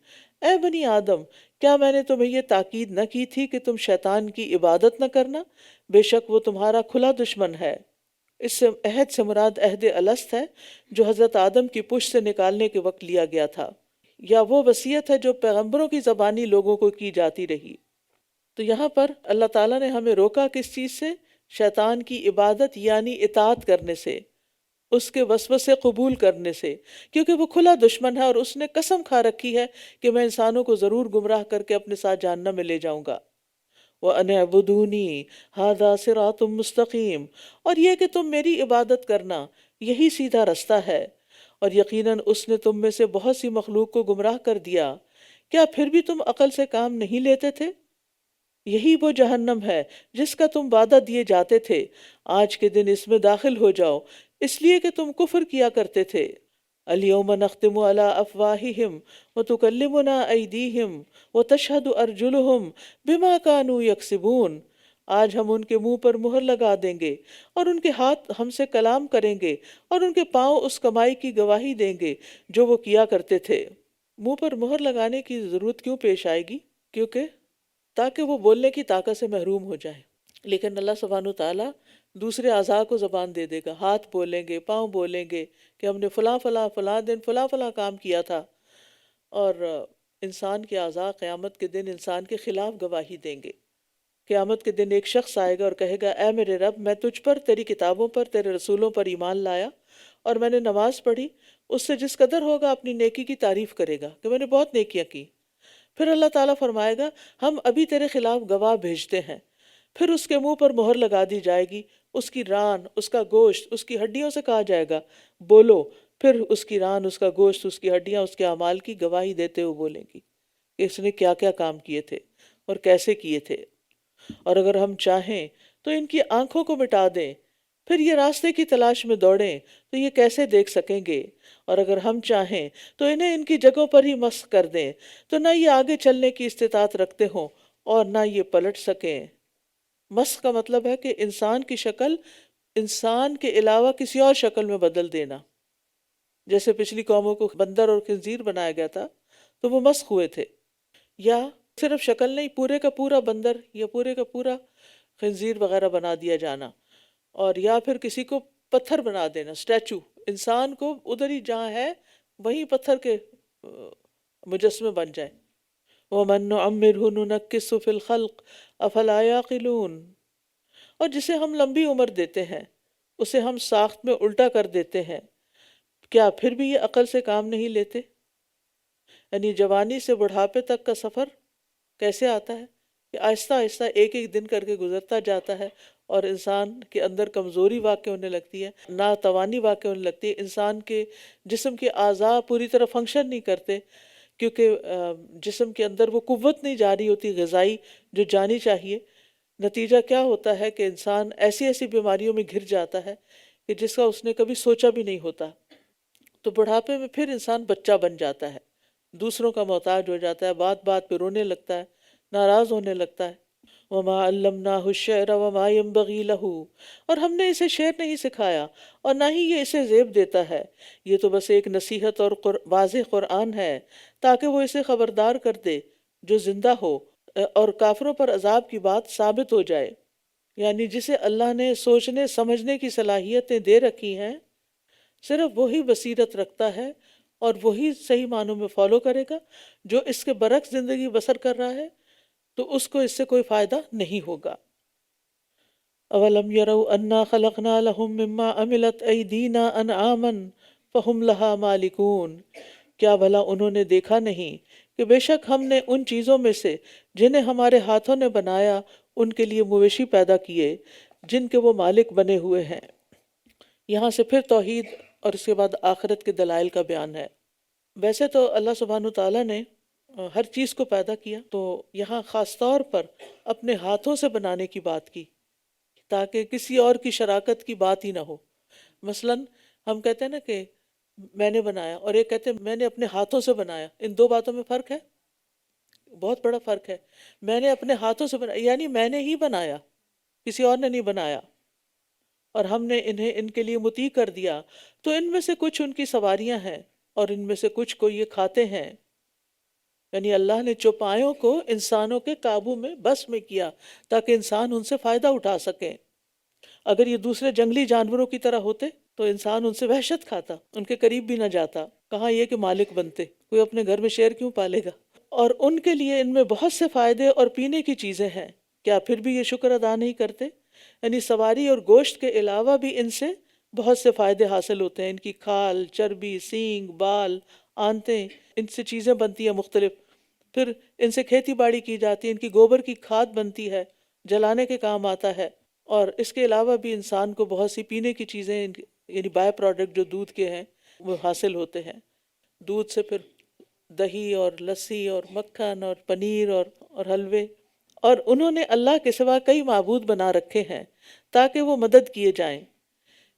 اے بنی آدم کیا میں نے تمہیں یہ تاکید نہ کی تھی کہ تم شیطان کی عبادت نہ کرنا، بے شک وہ تمہارا کھلا دشمن ہے۔ اس سے عہد سے مراد عہد الست ہے جو حضرت آدم کی پشت سے نکالنے کے وقت لیا گیا تھا، یا وہ وصیت ہے جو پیغمبروں کی زبانی لوگوں کو کی جاتی رہی۔ تو یہاں پر اللہ تعالیٰ نے ہمیں روکا کس چیز سے؟ شیطان کی عبادت یعنی اطاعت کرنے سے، اس کے وسوسے قبول کرنے سے، کیونکہ وہ کھلا دشمن ہے اور اس نے قسم کھا رکھی ہے کہ میں انسانوں کو ضرور گمراہ کر کے اپنے ساتھ جہنم میں لے جاؤں گا۔ وَأَنِ اعْبُدُونِي هَذَا صِرَاطٌ مُسْتَقِيمٌ، اور یہ کہ تم میری عبادت کرنا یہی سیدھا رستہ ہے، اور یقیناً اس نے تم میں سے بہت سی مخلوق کو گمراہ کر دیا، کیا پھر بھی تم عقل سے کام نہیں لیتے تھے؟ یہی وہ جہنم ہے جس کا تم وعدہ دیے جاتے تھے، آج کے دن اس میں داخل ہو جاؤ، اس لیے کہ تم کفر کیا کرتے تھے۔ الیوم نختم علی افواہہم وتکلمنا ایدیہم وتشہد ارجلہم بما کانوا یکسبون، آج ہم ان کے منہ پر مہر لگا دیں گے اور ان کے ہاتھ ہم سے کلام کریں گے اور ان کے پاؤں اس کمائی کی گواہی دیں گے جو وہ کیا کرتے تھے۔ منہ پر مہر لگانے کی ضرورت کیوں پیش آئے گی؟ کیونکہ تاکہ وہ بولنے کی طاقت سے محروم ہو جائیں، لیکن اللہ سبحانہ تعالیٰ دوسرے اعضاء کو زبان دے دے گا، ہاتھ بولیں گے، پاؤں بولیں گے کہ ہم نے فلاں فلاں فلاں دن فلاں فلاں کام کیا تھا، اور انسان کے اعضاء قیامت کے دن انسان کے خلاف گواہی دیں گے۔ قیامت کے دن ایک شخص آئے گا اور کہے گا، اے میرے رب، میں تجھ پر، تیری کتابوں پر، تیرے رسولوں پر ایمان لایا اور میں نے نماز پڑھی، اس سے جس قدر ہوگا اپنی نیکی کی تعریف کرے گا کہ میں نے بہت نیکیاں کی۔ پھر اللہ تعالیٰ فرمائے گا، ہم ابھی تیرے خلاف گواہ بھیجتے ہیں، پھر اس کے منہ پر مہر لگا دی جائے گی، اس کی ران، اس کا گوشت، اس کی ہڈیوں سے کہا جائے گا بولو، پھر اس کی ران، اس کا گوشت، اس کی ہڈیاں اس کے اعمال کی گواہی دیتے ہوئے بولیں گی کہ اس نے کیا کیا کام کیے تھے اور کیسے کیے تھے۔ اور اگر ہم چاہیں تو ان کی آنکھوں کو مٹا دیں، پھر یہ راستے کی تلاش میں دوڑیں تو یہ کیسے دیکھ سکیں گے، اور اگر ہم چاہیں تو انہیں ان کی جگہوں پر ہی مسخ کر دیں تو نہ یہ آگے چلنے کی استطاعت رکھتے ہوں اور نہ یہ پلٹ سکیں۔ مسخ کا مطلب ہے کہ انسان کی شکل انسان کے علاوہ کسی اور شکل میں بدل دینا، جیسے پچھلی قوموں کو بندر اور خنزیر بنایا گیا تھا تو وہ مسخ ہوئے تھے، یا صرف شکل نہیں، پورے کا پورا بندر یا پورے کا پورا خنزیر وغیرہ بنا دیا جانا، اور یا پھر کسی کو پتھر بنا دینا، اسٹیچو، انسان کو ادھر ہی جہاں ہے وہیں پتھر کے مجسمے بن جائیں۔ وَمَن نُعَمِّرْهُ نُنَكِّسْهُ فِي الْخَلْقِ أَفَلَا يَعْقِلُونَ، اور جسے ہم لمبی عمر دیتے ہیں اسے ہم ساخت میں الٹا کر دیتے ہیں، کیا پھر بھی یہ عقل سے کام نہیں لیتے؟ یعنی جوانی سے بڑھاپے تک کا سفر کیسے آتا ہے کہ آہستہ آہستہ ایک ایک دن کر کے گزرتا جاتا ہے اور انسان کے اندر کمزوری واقع ہونے لگتی ہے، ناتوانی واقع ہونے لگتی ہے، انسان کے جسم کے اعضاء پوری طرح فنکشن نہیں کرتے کیونکہ جسم کے اندر وہ قوت نہیں جاری ہوتی غذائی جو جانی چاہیے۔ نتیجہ کیا ہوتا ہے کہ انسان ایسی ایسی بیماریوں میں گھر جاتا ہے کہ جس کا اس نے کبھی سوچا بھی نہیں ہوتا، تو بڑھاپے میں پھر انسان بچہ بن جاتا ہے۔ دوسروں کا محتاج ہو جاتا ہے، بات بات پہ رونے لگتا ہے، ناراض ہونے لگتا ہے۔ وما علمناہ الشعر وما ينبغی لہ، اور ہم نے اسے شعر نہیں سکھایا اور نہ ہی یہ اسے زیب دیتا ہے، یہ تو بس ایک نصیحت اور واضح قرآن ہے تاکہ وہ اسے خبردار کر دے جو زندہ ہو، اور کافروں پر عذاب کی بات ثابت ہو جائے۔ یعنی جسے اللہ نے سوچنے سمجھنے کی صلاحیتیں دے رکھی ہیں، صرف وہی بصیرت رکھتا ہے اور وہی صحیح معنوں میں فالو کرے گا۔ جو اس کے برعکس زندگی بسر کر رہا ہے تو اس کو اس سے کوئی فائدہ نہیں ہوگا۔ اولم یروا انا خلقنا لهم مما عملت ایدینا انعاما فہم لہا مالکون، کیا بھلا انہوں نے دیکھا نہیں کہ بے شک ہم نے ان چیزوں میں سے جنہیں ہمارے ہاتھوں نے بنایا ان کے لیے مویشی پیدا کیے جن کے وہ مالک بنے ہوئے ہیں۔ یہاں سے پھر توحید اور اس کے بعد آخرت کے دلائل کا بیان ہے۔ ویسے تو اللہ سبحانہ تعالیٰ نے ہر چیز کو پیدا کیا، تو یہاں خاص طور پر اپنے ہاتھوں سے بنانے کی بات کی تاکہ کسی اور کی شراکت کی بات ہی نہ ہو۔ مثلا ہم کہتے ہیں نا کہ میں نے بنایا، اور ایک کہتے ہیں میں نے اپنے ہاتھوں سے بنایا، ان دو باتوں میں فرق ہے، بہت بڑا فرق ہے۔ میں نے اپنے ہاتھوں سے بنایا یعنی میں نے ہی بنایا، کسی اور نے نہیں بنایا، اور ہم نے انہیں ان کے لیے مطیع کر دیا، تو ان میں سے کچھ ان کی سواریاں ہیں اور ان میں سے کچھ کو یہ کھاتے ہیں۔ یعنی اللہ نے چوپایوں کو انسانوں کے قابو میں بس میں کیا تاکہ انسان ان سے فائدہ اٹھا سکیں۔ اگر یہ دوسرے جنگلی جانوروں کی طرح ہوتے تو انسان ان سے وحشت کھاتا، ان کے قریب بھی نہ جاتا، کہاں یہ کہ مالک بنتے۔ کوئی اپنے گھر میں شیر کیوں پالے گا؟ اور ان کے لیے ان میں بہت سے فائدے اور پینے کی چیزیں ہیں، کیا پھر بھی یہ شکر ادا نہیں کرتے؟ یعنی سواری اور گوشت کے علاوہ بھی ان سے بہت سے فائدے حاصل ہوتے ہیں۔ ان کی کھال، چربی، سینگ، بال، آنتیں، ان سے چیزیں بنتی ہیں مختلف، پھر ان سے کھیتی باڑی کی جاتی ہے، ان کی گوبر کی کھاد بنتی ہے، جلانے کے کام آتا ہے۔ اور اس کے علاوہ بھی انسان کو بہت سی پینے کی چیزیں یعنی بائی پروڈکٹ جو دودھ کے ہیں وہ حاصل ہوتے ہیں۔ دودھ سے پھر دہی اور لسی اور مکھن اور پنیر اور حلوے۔ اور انہوں نے اللہ کے سوا کئی معبود بنا رکھے ہیں تاکہ وہ مدد کیے جائیں۔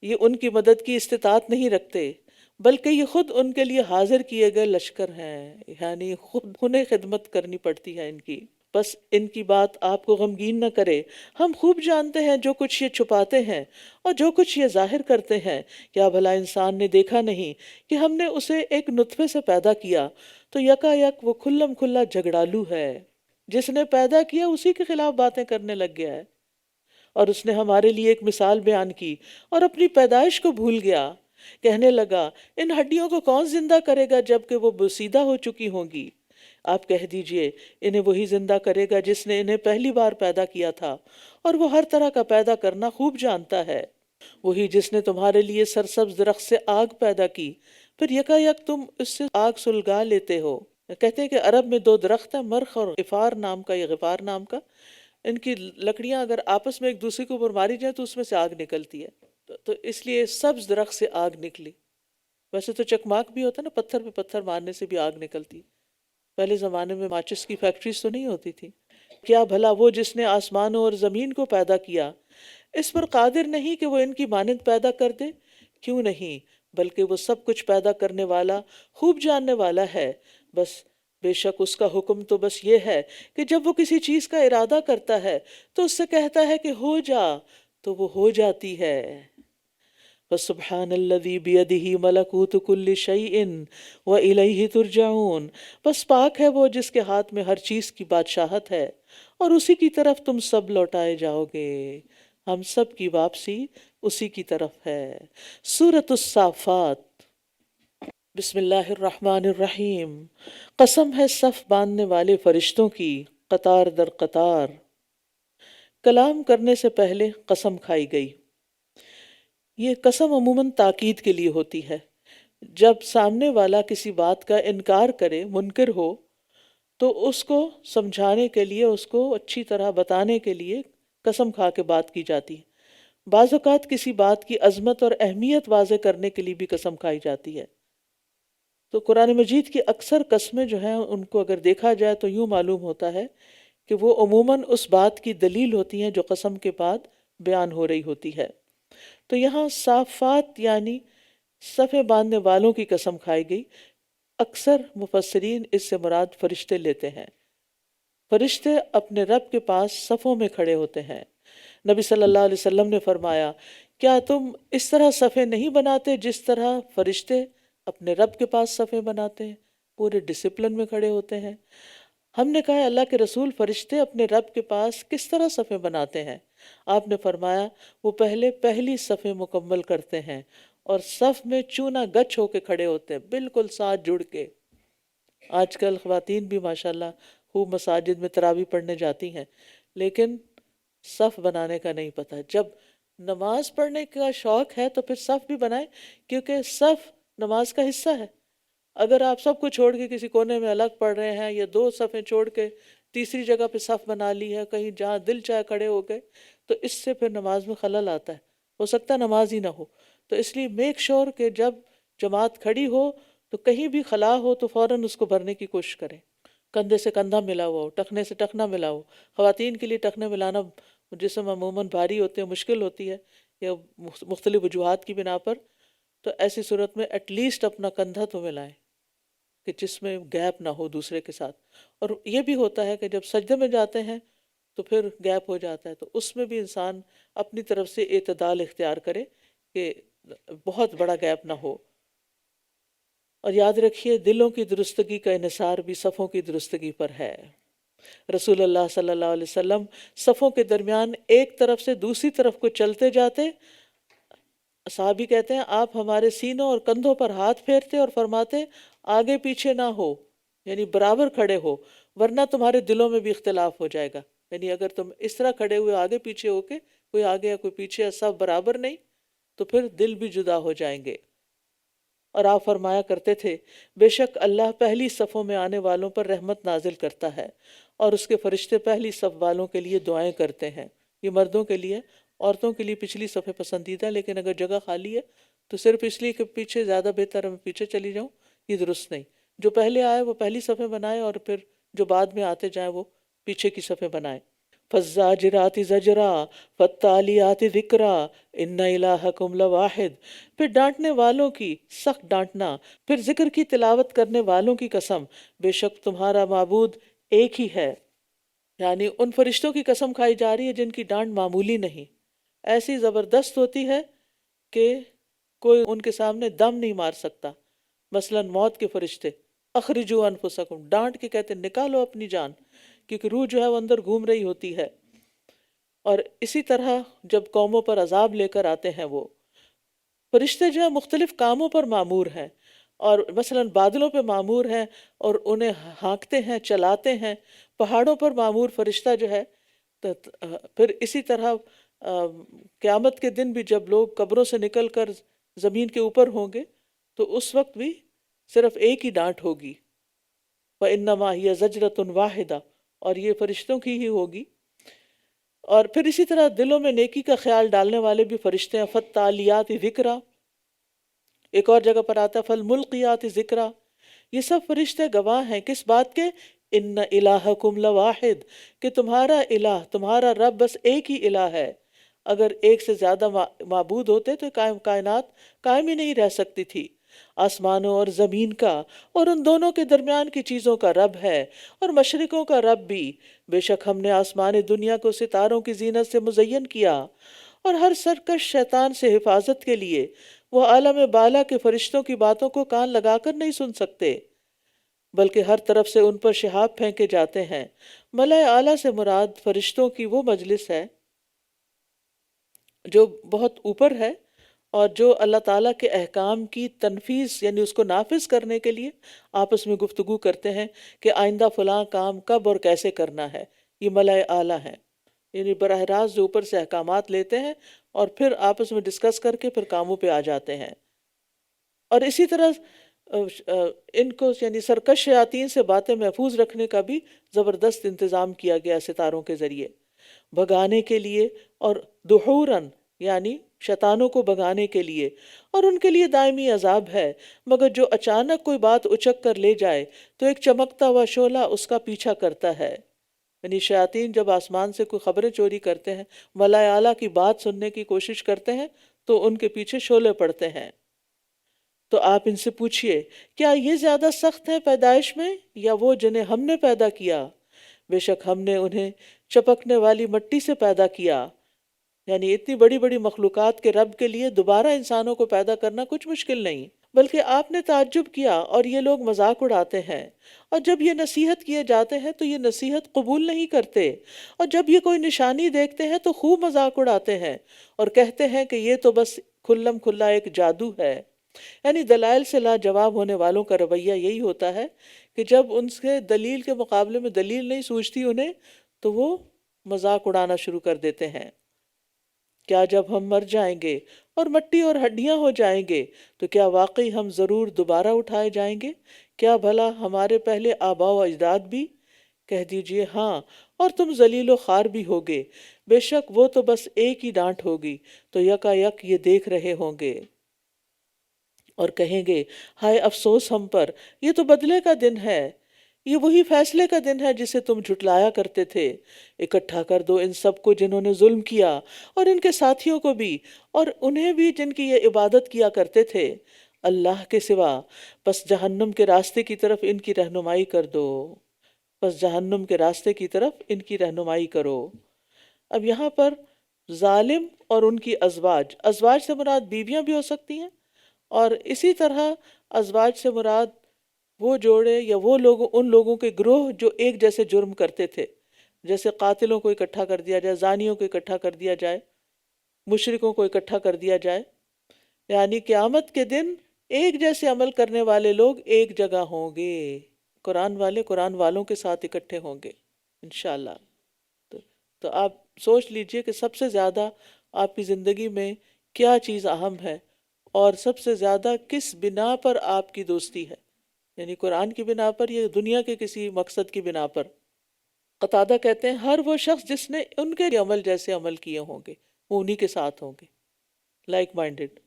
یہ ان کی مدد کی استطاعت نہیں رکھتے بلکہ یہ خود ان کے لیے حاضر کیے گئے لشکر ہیں، یعنی خود انہیں خدمت کرنی پڑتی ہے ان کی۔ بس ان کی بات آپ کو غمگین نہ کرے، ہم خوب جانتے ہیں جو کچھ یہ چھپاتے ہیں اور جو کچھ یہ ظاہر کرتے ہیں۔ کیا بھلا انسان نے دیکھا نہیں کہ ہم نے اسے ایک نطفے سے پیدا کیا تو یکا یک وہ کھلم کھلا جھگڑالو ہے، جس نے پیدا کیا اسی کے خلاف باتیں کرنے لگ گیا ہے۔ اور اس نے ہمارے لیے ایک مثال بیان کی اور اپنی پیدائش کو بھول گیا، کہنے لگا ان ہڈیوں کو کون زندہ کرے گا جب کہ وہ بوسیدہ ہو چکی ہوں گی۔ آپ کہہ دیجئے انہیں وہی زندہ کرے گا جس نے انہیں پہلی بار پیدا کیا تھا، اور وہ ہر طرح کا پیدا کرنا خوب جانتا ہے۔ وہی جس نے تمہارے لیے سرسبز درخت سے آگ پیدا کی، پھر یکا یک تم اس سے آگ سلگا لیتے ہو۔ کہتے ہیں کہ عرب میں دو درخت ہیں، مرخ اور غفار نام کا یا غفار نام کا، ان کی لکڑیاں اگر آپس میں ایک دوسرے کے اوپر ماری جائیں تو اس میں سے آگ نکلتی ہے، تو اس لیے سبز درخت سے آگ نکلی۔ ویسے تو چکماک بھی ہوتا ہے نا، پتھر پہ پتھر مارنے سے بھی آگ نکلتی۔ پہلے زمانے میں ماچس کی فیکٹریز تو نہیں ہوتی تھی۔ کیا بھلا وہ جس نے آسمانوں اور زمین کو پیدا کیا اس پر قادر نہیں کہ وہ ان کی مانند پیدا کر دے؟ کیوں نہیں، بلکہ وہ سب کچھ پیدا کرنے والا، خوب جاننے والا ہے۔ بس بے شک اس کا حکم تو بس یہ ہے کہ جب وہ کسی چیز کا ارادہ کرتا ہے تو اس سے کہتا ہے کہ ہو جا، تو وہ ہو جاتی ہے۔ فَسُبْحَانَ الَّذِي بِيَدِهِ مَلَكُوتُ كُلِّ شَيْءٍ وَإِلَيْهِ تُرْجَعُونَ، بس پاک ہے وہ جس کے ہاتھ میں ہر چیز کی بادشاہت ہے اور اسی کی طرف تم سب لوٹائے جاؤ گے۔ ہم سب کی واپسی اسی کی طرف ہے۔ سورۃ الصافات۔ بسم اللہ الرحمن الرحیم۔ قسم ہے صف باندھنے والے فرشتوں کی قطار در قطار۔ کلام کرنے سے پہلے قسم کھائی گئی۔ یہ قسم عموماً تاکید کے لیے ہوتی ہے۔ جب سامنے والا کسی بات کا انکار کرے، منکر ہو، تو اس کو سمجھانے کے لیے، اس کو اچھی طرح بتانے کے لیے قسم کھا کے بات کی جاتی ہے۔ بعض اوقات کسی بات کی عظمت اور اہمیت واضح کرنے کے لیے بھی قسم کھائی جاتی ہے۔ تو قرآن مجید کی اکثر قسمیں جو ہیں ان کو اگر دیکھا جائے تو یوں معلوم ہوتا ہے کہ وہ عموماً اس بات کی دلیل ہوتی ہیں جو قسم کے بعد بیان ہو رہی ہوتی ہے۔ تو یہاں صافات یعنی صفیں باندھنے والوں کی قسم کھائی گئی۔ اکثر مفسرین اس سے مراد فرشتے لیتے ہیں۔ فرشتے اپنے رب کے پاس صفوں میں کھڑے ہوتے ہیں۔ نبی صلی اللہ علیہ وسلم نے فرمایا، کیا تم اس طرح صفیں نہیں بناتے جس طرح فرشتے اپنے رب کے پاس صفیں بناتے ہیں؟ پورے ڈسپلن میں کھڑے ہوتے ہیں۔ ہم نے کہا اللہ کے رسول، فرشتے اپنے رب کے پاس کس طرح صفیں بناتے ہیں؟ آپ نے فرمایا وہ پہلی صفیں مکمل کرتے ہیں اور صف میں چونا گچ ہو کے کھڑے ہوتے ہیں، بالکل ساتھ جڑ کے۔ آج کل خواتین بھی ماشاءاللہ خوب مساجد میں تراویح پڑھنے جاتی ہیں، لیکن صف بنانے کا نہیں پتہ۔ جب نماز پڑھنے کا شوق ہے تو پھر صف بھی بنائیں، کیونکہ صف نماز کا حصہ ہے۔ اگر آپ سب کو چھوڑ کے کسی کونے میں الگ پڑھ رہے ہیں، یا دو صفیں چھوڑ کے تیسری جگہ پہ صف بنا لی ہے، کہیں جہاں دل چاہے کھڑے ہو گئے، تو اس سے پھر نماز میں خلل آتا ہے، ہو سکتا ہے نماز ہی نہ ہو۔ تو اس لیے میک شور کہ جب جماعت کھڑی ہو تو کہیں بھی خلا ہو تو فوراً اس کو بھرنے کی کوشش کریں، کندھے سے کندھا ملا ہوا ہو، ٹخنے سے ٹخنا ملا ہو۔ خواتین کے لیے ٹخنے ملانا جسم عموماً بھاری ہوتے ہیں، مشکل ہوتی ہے، یا مختلف وجوہات کی بنا پر، تو ایسی صورت میں ایٹ لیسٹ اپنا کندھا تو ملائیں کہ جس میں گیپ نہ ہو دوسرے کے ساتھ۔ اور یہ بھی ہوتا ہے کہ جب سجدے میں جاتے ہیں تو پھر گیپ ہو جاتا ہے، تو اس میں بھی انسان اپنی طرف سے اعتدال اختیار کرے کہ بہت بڑا گیپ نہ ہو۔ اور یاد رکھیے، دلوں کی درستگی کا انحصار بھی صفوں کی درستگی پر ہے۔ رسول اللہ صلی اللہ علیہ وسلم صفوں کے درمیان ایک طرف سے دوسری طرف کو چلتے جاتے، صحابی کہتے ہیں آپ ہمارے سینوں اور کندھوں پر ہاتھ پھیرتے اور فرماتے آگے پیچھے نہ ہو، یعنی برابر کھڑے ہو، ورنہ تمہارے دلوں میں بھی اختلاف ہو جائے گا۔ یعنی اگر تم اس طرح کھڑے ہوئے آگے پیچھے ہو کے، کوئی آگے یا کوئی پیچھے، سب برابر نہیں، تو پھر دل بھی جدا ہو جائیں گے۔ اور آپ فرمایا کرتے تھے بے شک اللہ پہلی صفوں میں آنے والوں پر رحمت نازل کرتا ہے، اور اس کے فرشتے پہلی صف والوں کے لیے دعائیں کرتے ہیں۔ یہ مردوں کے لیے، عورتوں کے لیے پچھلی صفیں پسندیدہ، لیکن اگر جگہ خالی ہے تو صرف اس لیے کہ پیچھے زیادہ بہتر ہے میں پیچھے چلی جاؤں، یہ درست نہیں۔ جو پہلے آئے وہ پہلی صفیں بنائے، اور پھر جو بعد میں آتے جائیں وہ پیچھے کی صفیں بنائیں۔ فَالزَّاجِرَاتِ زَجْرًا فَالتَّالِيَاتِ ذِكْرًا إِنَّ إِلَٰهَكُمْ لَوَاحِدٌ، پھر ڈانٹنے والوں کی سخت ڈانٹنا، پھر ذکر کی تلاوت کرنے والوں کی قسم، بے شک تمہارا معبود ایک ہی ہے۔ یعنی ان فرشتوں کی قسم کھائی جا رہی ہے جن کی ڈانٹ معمولی نہیں، ایسی زبردست ہوتی ہے کہ کوئی ان کے سامنے دم نہیں مار سکتا۔ مثلا موت کے فرشتے، اخرجوا انفسکم، ڈانٹ کے کہتے نکالو اپنی جان، کیونکہ روح جو ہے وہ اندر گھوم رہی ہوتی ہے۔ اور اسی طرح جب قوموں پر عذاب لے کر آتے ہیں، وہ فرشتے جو ہے مختلف کاموں پر معمور ہیں، اور مثلا بادلوں پہ معمور ہیں اور انہیں ہانکتے ہیں، چلاتے ہیں۔ پہاڑوں پر معمور فرشتہ جو ہے، پھر اسی طرح قیامت کے دن بھی جب لوگ قبروں سے نکل کر زمین کے اوپر ہوں گے تو اس وقت بھی صرف ایک ہی ڈانٹ ہوگی، وَإِنَّمَا هِيَ زَجْرَةٌ وَاحِدَةٌ، اور یہ فرشتوں کی ہی ہوگی۔ اور پھر اسی طرح دلوں میں نیکی کا خیال ڈالنے والے بھی فرشتے ہیں، فَالتَّالِيَاتِ ذِكْرًا، ایک اور جگہ پر آتا ہے فَالْمُلْقِيَاتِ ذِكْرًا۔ یہ سب فرشتے گواہ ہیں کس بات کے؟ ان الہکم لواحد، کہ تمہارا الہ، تمہارا رب بس ایک ہی الہ ہے۔ اگر ایک سے زیادہ معبود ہوتے تو کائنات قائم ہی نہیں رہ سکتی تھی۔ آسمانوں اور زمین کا اور ان دونوں کے درمیان کی چیزوں کا رب ہے، اور مشرقوں کا رب بھی۔ بے شک ہم نے آسمان دنیا کو ستاروں کی زینت سے مزین کیا، اور ہر سرکش شیطان سے حفاظت کے لیے وہ عالم بالا کے فرشتوں کی باتوں کو کان لگا کر نہیں سن سکتے، بلکہ ہر طرف سے ان پر شہاب پھینکے جاتے ہیں۔ ملائے اعلیٰ سے مراد فرشتوں کی وہ مجلس ہے جو بہت اوپر ہے، اور جو اللہ تعالیٰ کے احکام کی تنفیذ یعنی اس کو نافذ کرنے کے لیے آپس میں گفتگو کرتے ہیں کہ آئندہ فلاں کام کب اور کیسے کرنا ہے۔ یہ ملائے اعلیٰ ہیں، یعنی براہ راست جو اوپر سے احکامات لیتے ہیں اور پھر آپس میں ڈسکس کر کے پھر کاموں پہ آ جاتے ہیں۔ اور اسی طرح ان کو یعنی سرکش شیاطین سے باتیں محفوظ رکھنے کا بھی زبردست انتظام کیا گیا ستاروں کے ذریعے، بھگانے کے لیے، اور دحوراً یعنی شیطانوں کو بھگانے کے لیے، اور ان کے لیے دائمی عذاب ہے۔ مگر جو اچانک کوئی بات اچک کر لے جائے تو ایک چمکتا ہوا شعلہ اس کا پیچھا کرتا ہے۔ یعنی شیاطین جب آسمان سے کوئی خبریں چوری کرتے ہیں، ملائے اعلیٰ کی بات سننے کی کوشش کرتے ہیں، تو ان کے پیچھے شعلے پڑتے ہیں۔ تو آپ ان سے پوچھئے کیا یہ زیادہ سخت ہیں پیدائش میں یا وہ جنہیں ہم نے پیدا کیا؟ بے شک ہم نے انہیں چپکنے والی مٹی سے پیدا کیا. یعنی اتنی بڑی بڑی مخلوقات کے رب کے لیے دوبارہ انسانوں کو پیدا کرنا کچھ مشکل نہیں. بلکہ آپ نے تعجب کیا اور یہ لوگ مذاق اڑاتے ہیں، اور جب یہ نصیحت کیے جاتے ہیں تو یہ نصیحت قبول نہیں کرتے، اور جب یہ کوئی نشانی دیکھتے ہیں تو خوب مذاق اڑاتے ہیں اور کہتے ہیں کہ یہ تو بس کھلم کھلا ایک جادو ہے. یعنی دلائل سے لاجواب ہونے والوں کا رویہ یہی ہوتا ہے کہ جب ان سے دلیل کے مقابلے میں دلیل نہیں سوچتی انہیں تو وہ مذاق اڑانا شروع کر دیتے ہیں. کیا جب ہم مر جائیں گے اور مٹی اور ہڈیاں ہو جائیں گے تو کیا واقعی ہم ضرور دوبارہ اٹھائے جائیں گے؟ کیا بھلا ہمارے پہلے آباء و اجداد بھی؟ کہہ دیجئے ہاں، اور تم ذلیل و خوار بھی ہوگے. بے شک وہ تو بس ایک ہی ڈانٹ ہوگی تو یکا یک یہ دیکھ رہے ہوں گے اور کہیں گے ہائے افسوس ہم پر، یہ تو بدلے کا دن ہے، یہ وہی فیصلے کا دن ہے جسے تم جھٹلایا کرتے تھے. اکٹھا کر دو ان سب کو جنہوں نے ظلم کیا اور ان کے ساتھیوں کو بھی اور انہیں بھی جن کی یہ عبادت کیا کرتے تھے اللہ کے سوا، پس جہنم کے راستے کی طرف ان کی رہنمائی کر دو. پس جہنم کے راستے کی طرف ان کی رہنمائی کرو. اب یہاں پر ظالم اور ان کی ازواج سے مراد بیویاں بھی ہو سکتی ہیں، اور اسی طرح ازواج سے مراد وہ جوڑے یا وہ لوگ، ان لوگوں کے گروہ جو ایک جیسے جرم کرتے تھے، جیسے قاتلوں کو اکٹھا کر دیا جائے، زانیوں کو اکٹھا کر دیا جائے، مشرکوں کو اکٹھا کر دیا جائے. یعنی قیامت کے دن ایک جیسے عمل کرنے والے لوگ ایک جگہ ہوں گے، قرآن والے قرآن والوں کے ساتھ اکٹھے ہوں گے انشاءاللہ. تو آپ سوچ لیجئے کہ سب سے زیادہ آپ کی زندگی میں کیا چیز اہم ہے اور سب سے زیادہ کس بنا پر آپ کی دوستی ہے، یعنی قرآن کی بنا پر یا دنیا کے کسی مقصد کی بنا پر. قتادہ کہتے ہیں ہر وہ شخص جس نے ان کے عمل جیسے عمل کیے ہوں گے وہ انہی کے ساتھ ہوں گے، لائک مائنڈڈ.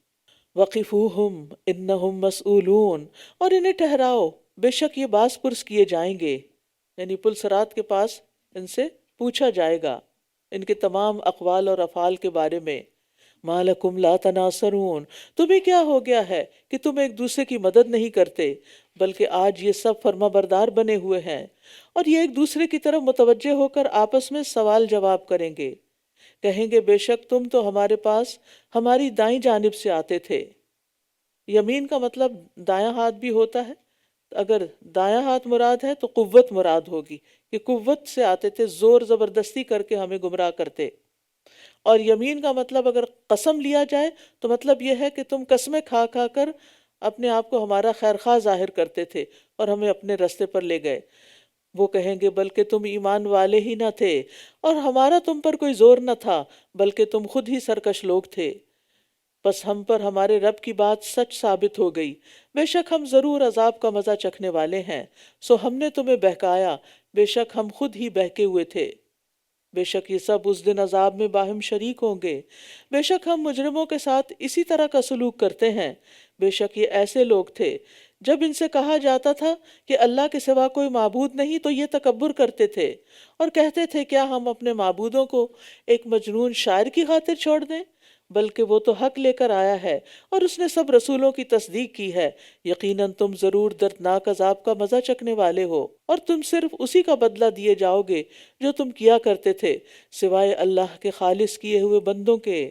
وقفوہم انہم مسئولون، اور انہیں ٹھہراؤ بے شک یہ باز پرس کیے جائیں گے، یعنی پلسرات کے پاس ان سے پوچھا جائے گا ان کے تمام اقوال اور افعال کے بارے میں. ما لکم لا تناصرون، تمہیں کیا ہو گیا ہے کہ تم ایک دوسرے کی مدد نہیں کرتے، بلکہ آج یہ سب فرما بردار بنے ہوئے ہیں اور یہ ایک دوسرے کی طرف متوجہ ہو کر آپس میں سوال جواب کریں گے. کہیں گے بے شک تم تو ہمارے پاس ہماری دائیں جانب سے آتے تھے. یمین کا مطلب دایاں ہاتھ بھی ہوتا ہے، اگر دایاں ہاتھ مراد ہے تو قوت مراد ہوگی کہ قوت سے آتے تھے، زور زبردستی کر کے ہمیں گمراہ کرتے. اور یمین کا مطلب اگر قسم لیا جائے تو مطلب یہ ہے کہ تم قسمیں کھا کھا کر اپنے آپ کو ہمارا خیرخواہ ظاہر کرتے تھے اور ہمیں اپنے رستے پر لے گئے. وہ کہیں گے بلکہ تم ایمان والے ہی نہ تھے اور ہمارا تم پر کوئی زور نہ تھا، بلکہ تم خود ہی سرکش لوگ تھے. بس ہم پر ہمارے رب کی بات سچ ثابت ہو گئی، بے شک ہم ضرور عذاب کا مزہ چکھنے والے ہیں. سو ہم نے تمہیں بہکایا، بے شک ہم خود ہی بہکے ہوئے تھے. بے شک یہ سب اس دن عذاب میں باہم شریک ہوں گے. بے شک ہم مجرموں کے ساتھ اسی طرح کا سلوک کرتے ہیں. بے شک یہ ایسے لوگ تھے جب ان سے کہا جاتا تھا کہ اللہ کے سوا کوئی معبود نہیں تو یہ تکبر کرتے تھے اور کہتے تھے کیا ہم اپنے معبودوں کو ایک مجنون شاعر کی خاطر چھوڑ دیں؟ بلکہ وہ تو حق لے کر آیا ہے اور اس نے سب رسولوں کی تصدیق کی ہے. یقیناً تم ضرور دردناک عذاب کا مزہ چکھنے والے ہو اور تم صرف اسی کا بدلہ دیے جاؤ گے جو تم کیا کرتے تھے، سوائے اللہ کے خالص کیے ہوئے بندوں کے.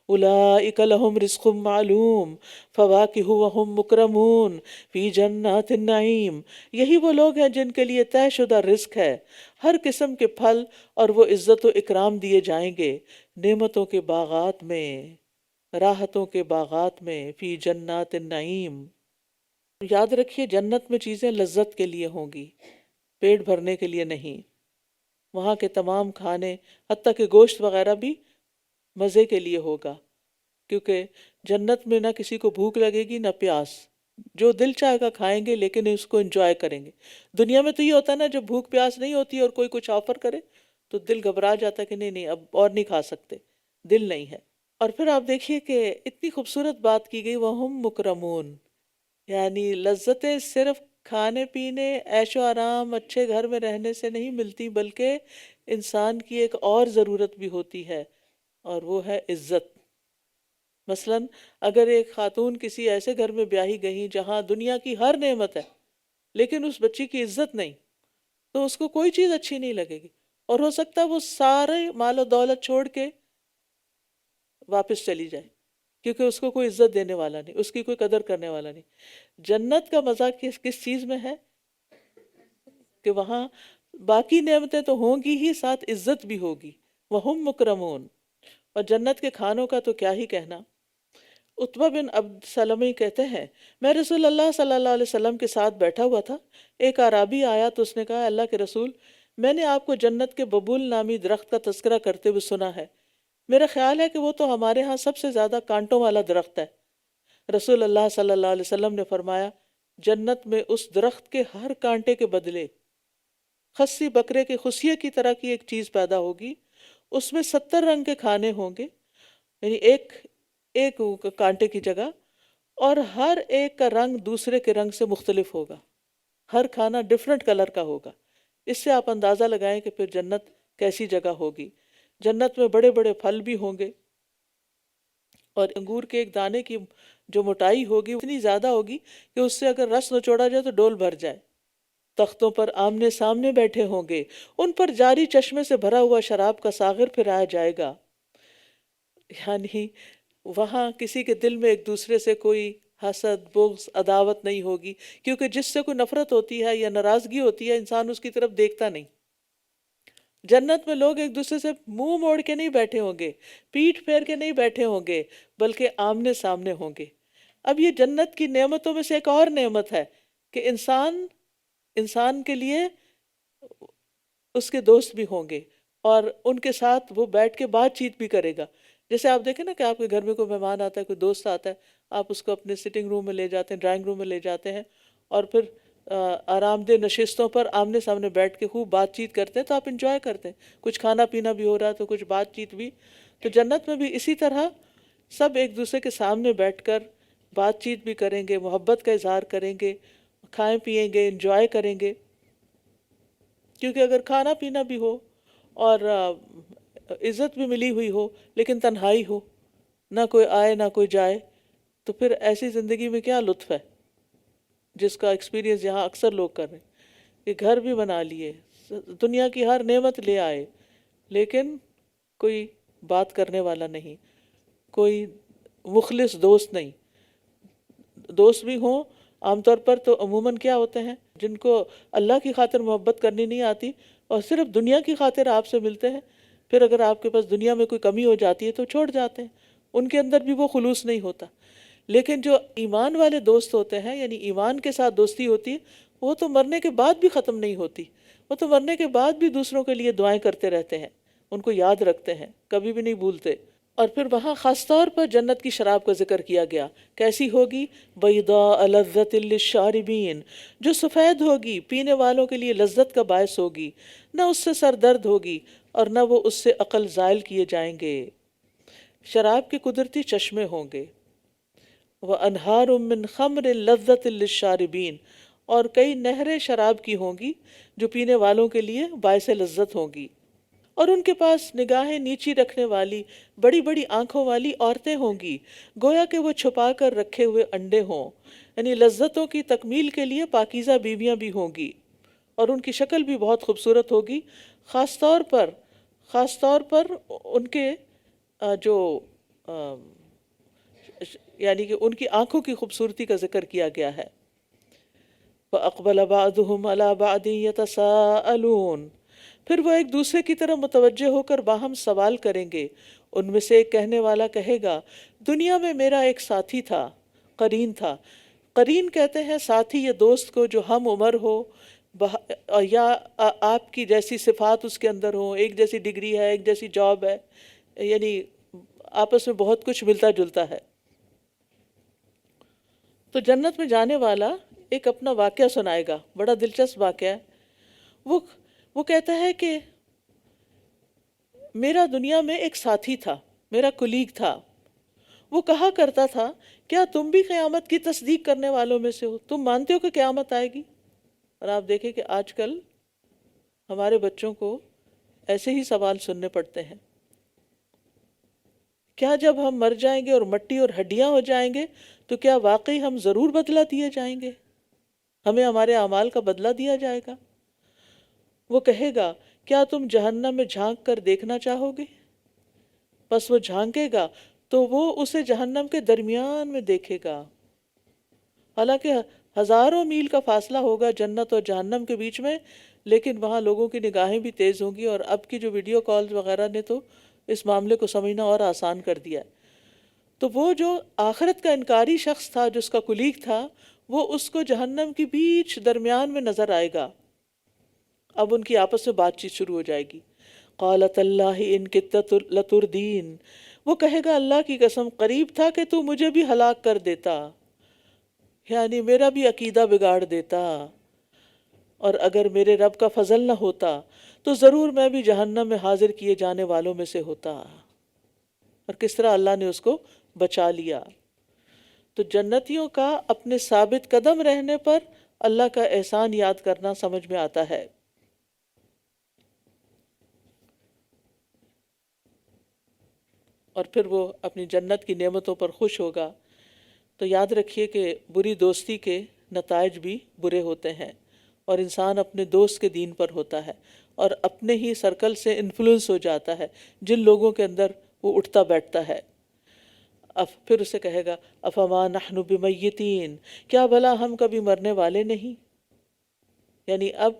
اولئک لہم رزق معلوم فواکہ وہم مکرمون فی جنات النعیم، یہی وہ لوگ ہیں جن کے لیے طے شدہ رزق ہے، ہر قسم کے پھل، اور وہ عزت و اکرام دیے جائیں گے نعمتوں کے باغات میں، راحتوں کے باغات میں، فی جنات النعیم. یاد رکھیے جنت میں چیزیں لذت کے لیے ہوں گی، پیٹ بھرنے کے لیے نہیں. وہاں کے تمام کھانے حتیٰ کہ گوشت وغیرہ بھی مزے کے لیے ہوگا، کیونکہ جنت میں نہ کسی کو بھوک لگے گی نہ پیاس، جو دل چاہے گا کھائیں گے لیکن اس کو انجوائے کریں گے. دنیا میں تو یہ ہوتا ہے نا، جب بھوک پیاس نہیں ہوتی اور کوئی کچھ آفر کرے تو دل گھبرا جاتا ہے کہ نہیں اب اور نہیں کھا سکتے، دل نہیں ہے. اور پھر آپ دیکھیے کہ اتنی خوبصورت بات کی گئی وَهُمْ مُكْرَمُونَ، یعنی لذتیں صرف کھانے پینے، عیش و آرام، اچھے گھر میں رہنے سے نہیں ملتی، بلکہ انسان کی ایک اور ضرورت بھی ہوتی ہے اور وہ ہے عزت. مثلاً اگر ایک خاتون کسی ایسے گھر میں بیاہی گئی جہاں دنیا کی ہر نعمت ہے لیکن اس بچی کی عزت نہیں، تو اس کو کوئی چیز اچھی نہیں لگے گی، اور ہو سکتا ہے وہ سارے مال و دولت چھوڑ کے واپس چلی جائے، کیونکہ اس کو کوئی عزت دینے والا نہیں، اس کی کوئی قدر کرنے والا نہیں۔ جنت کا مزہ کس چیز میں ہے کہ وہاں باقی نعمتیں تو ہوں گی ہی، ساتھ عزت بھی ہوگی، وَهُمْ مُكْرَمُونَ۔ اور جنت کے کھانوں کا تو کیا ہی کہنا۔ عتبہ بن عبد سلمی کہتے ہیں میں رسول اللہ صلی اللہ علیہ وسلم کے ساتھ بیٹھا ہوا تھا، ایک اعرابی آیا تو اس نے کہا اللہ کے رسول، میں نے آپ کو جنت کے ببول نامی درخت کا تذکرہ کرتے ہوئے سنا ہے، میرا خیال ہے کہ وہ تو ہمارے ہاں سب سے زیادہ کانٹوں والا درخت ہے۔ رسول اللہ صلی اللہ علیہ وسلم نے فرمایا جنت میں اس درخت کے ہر کانٹے کے بدلے خصی بکرے کے خصیے کی طرح کی ایک چیز پیدا ہوگی، اس میں 70 رنگ کے کھانے ہوں گے، یعنی ایک ایک کانٹے کی جگہ، اور ہر ایک کا رنگ دوسرے کے رنگ سے مختلف ہوگا، ہر کھانا ڈیفرنٹ کلر کا ہوگا۔ اس سے آپ اندازہ لگائیں کہ پھر جنت کیسی جگہ ہوگی۔ جنت میں بڑے بڑے پھل بھی ہوں گے، اور انگور کے ایک دانے کی جو موٹائی ہوگی اتنی زیادہ ہوگی کہ اس سے اگر رس نچوڑا جائے تو ڈول بھر جائے۔ تختوں پر آمنے سامنے بیٹھے ہوں گے، ان پر جاری چشمے سے بھرا ہوا شراب کا ساغر پھرایا جائے گا، یعنی وہاں کسی کے دل میں ایک دوسرے سے کوئی حسد، بغض، عداوت نہیں ہوگی، کیونکہ جس سے کوئی نفرت ہوتی ہے یا ناراضگی ہوتی ہے انسان اس کی طرف دیکھتا نہیں۔ جنت میں لوگ ایک دوسرے سے منہ موڑ کے نہیں بیٹھے ہوں گے، پیٹھ پھیر کے نہیں بیٹھے ہوں گے، بلکہ آمنے سامنے ہوں گے۔ اب یہ جنت کی نعمتوں میں سے ایک اور نعمت ہے کہ انسان کے لیے اس کے دوست بھی ہوں گے، اور ان کے ساتھ وہ بیٹھ کے بات چیت بھی کرے گا۔ جیسے آپ دیکھیں نا کہ آپ کے گھر میں کوئی مہمان آتا ہے، کوئی دوست آتا ہے، آپ اس کو اپنے سٹنگ روم میں لے جاتے ہیں، ڈرائنگ روم میں لے جاتے ہیں، اور پھر آرام دہ نشستوں پر آمنے سامنے بیٹھ کے خوب بات چیت کرتے ہیں، تو آپ انجوائے کرتے ہیں، کچھ کھانا پینا بھی ہو رہا ہے تو کچھ بات چیت بھی۔ تو جنت میں بھی اسی طرح سب ایک دوسرے کے سامنے بیٹھ کر بات چیت بھی کریں گے، محبت کا اظہار کریں گے، کھائیں پیئیں گے، انجوائے کریں گے۔ کیونکہ اگر کھانا پینا بھی ہو اور عزت بھی ملی ہوئی ہو لیکن تنہائی ہو، نہ کوئی آئے نہ کوئی جائے، تو پھر ایسی زندگی میں کیا لطف ہے، جس کا ایکسپیرینس یہاں اکثر لوگ کر رہے ہیں کہ گھر بھی بنا لیے، دنیا کی ہر نعمت لے آئے، لیکن کوئی بات کرنے والا نہیں، کوئی مخلص دوست نہیں۔ دوست بھی ہوں عام طور پر تو عموماً کیا ہوتے ہیں جن کو اللہ کی خاطر محبت کرنی نہیں آتی اور صرف دنیا کی خاطر آپ سے ملتے ہیں، پھر اگر آپ کے پاس دنیا میں کوئی کمی ہو جاتی ہے تو چھوڑ جاتے ہیں، ان کے اندر بھی وہ خلوص نہیں ہوتا۔ لیکن جو ایمان والے دوست ہوتے ہیں، یعنی ایمان کے ساتھ دوستی ہوتی ہے، وہ تو مرنے کے بعد بھی ختم نہیں ہوتی، وہ تو مرنے کے بعد بھی دوسروں کے لیے دعائیں کرتے رہتے ہیں، ان کو یاد رکھتے ہیں، کبھی بھی نہیں بھولتے۔ اور پھر وہاں خاص طور پر جنت کی شراب کا ذکر کیا گیا، کیسی ہوگی؟ بیضاء لذۃ للشاربین، جو سفید ہوگی، پینے والوں کے لیے لذت کا باعث ہوگی، نہ اس سے سر درد ہوگی اور نہ وہ اس سے عقل زائل کیے جائیں گے۔ شراب کے قدرتی چشمے ہوں گے، وَأَنْهَارٌ مِّنْ خَمْرٍ لَذَّةٍ لِلشَّارِبِينَ، اور کئی نہریں شراب کی ہوں گی جو پینے والوں کے لیے باعث لذت ہوں گی۔ اور ان کے پاس نگاہیں نیچی رکھنے والی بڑی بڑی آنکھوں والی عورتیں ہوں گی، گویا کہ وہ چھپا کر رکھے ہوئے انڈے ہوں، یعنی لذتوں کی تکمیل کے لیے پاکیزہ بیویاں بھی ہوں گی، اور ان کی شکل بھی بہت خوبصورت ہوگی۔ خاص طور پر ان کے جو یعنی کہ ان کی آنکھوں کی خوبصورتی کا ذکر کیا گیا ہے۔ فَأَقْبَلَ بَعْضُهُمْ عَلَى بَعْضٍ يَتَسَاءَلُونَ، پھر وہ ایک دوسرے کی طرف متوجہ ہو کر باہم سوال کریں گے۔ ان میں سے ایک کہنے والا کہے گا دنیا میں میرا ایک ساتھی تھا، قرین تھا۔ قرین کہتے ہیں ساتھی یا دوست کو جو ہم عمر ہو یا آپ کی جیسی صفات اس کے اندر ہوں، ایک جیسی ڈگری ہے، ایک جیسی جاب ہے، یعنی آپس میں بہت کچھ ملتا جلتا ہے۔ تو جنت میں جانے والا ایک اپنا واقعہ سنائے گا، بڑا دلچسپ واقعہ ہے۔ وہ کہتا ہے کہ میرا دنیا میں ایک ساتھی تھا، میرا کلیگ تھا، وہ کہا کرتا تھا کیا تم بھی قیامت کی تصدیق کرنے والوں میں سے ہو؟ تم مانتے ہو کہ قیامت آئے گی؟ اور آپ دیکھیں کہ آج کل ہمارے بچوں کو ایسے ہی سوال سننے پڑتے ہیں کیا جب ہم مر جائیں گے اور مٹی اور ہڈیاں ہو جائیں گے تو کیا واقعی ہم ضرور بدلہ دیے جائیں گے؟ ہمیں ہمارے اعمال کا بدلہ دیا جائے گا؟ وہ کہے گا کیا تم جہنم میں جھانک کر دیکھنا چاہو گے؟ پس وہ جھانکے گا تو وہ اسے جہنم کے درمیان میں دیکھے گا، حالانکہ ہزاروں میل کا فاصلہ ہوگا جنت اور جہنم کے بیچ میں، لیکن وہاں لوگوں کی نگاہیں بھی تیز ہوں گی، اور اب کی جو ویڈیو کالز وغیرہ نے تو اس معاملے کو سمجھنا اور آسان کر دیا ہے۔ تو وہ جو آخرت کا انکاری شخص تھا، جو اس کا کلیگ تھا، وہ اس کو جہنم کی بیچ درمیان میں نظر آئے گا۔ اب ان کی آپس میں بات چیت شروع ہو جائے گی۔ قالت اللہ ان کدت لتردین، وہ کہے گا اللہ کی قسم قریب تھا کہ تو مجھے بھی ہلاک کر دیتا، یعنی میرا بھی عقیدہ بگاڑ دیتا، اور اگر میرے رب کا فضل نہ ہوتا تو ضرور میں بھی جہنم میں حاضر کیے جانے والوں میں سے ہوتا۔ اور کس طرح اللہ نے اس کو بچا لیا۔ تو جنتیوں کا اپنے ثابت قدم رہنے پر اللہ کا احسان یاد کرنا سمجھ میں آتا ہے۔ اور پھر وہ اپنی جنت کی نعمتوں پر خوش ہوگا۔ تو یاد رکھیے کہ بری دوستی کے نتائج بھی برے ہوتے ہیں، اور انسان اپنے دوست کے دین پر ہوتا ہے اور اپنے ہی سرکل سے انفلوئنس ہو جاتا ہے، جن لوگوں کے اندر وہ اٹھتا بیٹھتا ہے۔ اب پھر اسے کہے گا افما نحن بمیتین، کیا بھلا ہم کبھی مرنے والے نہیں؟ یعنی اب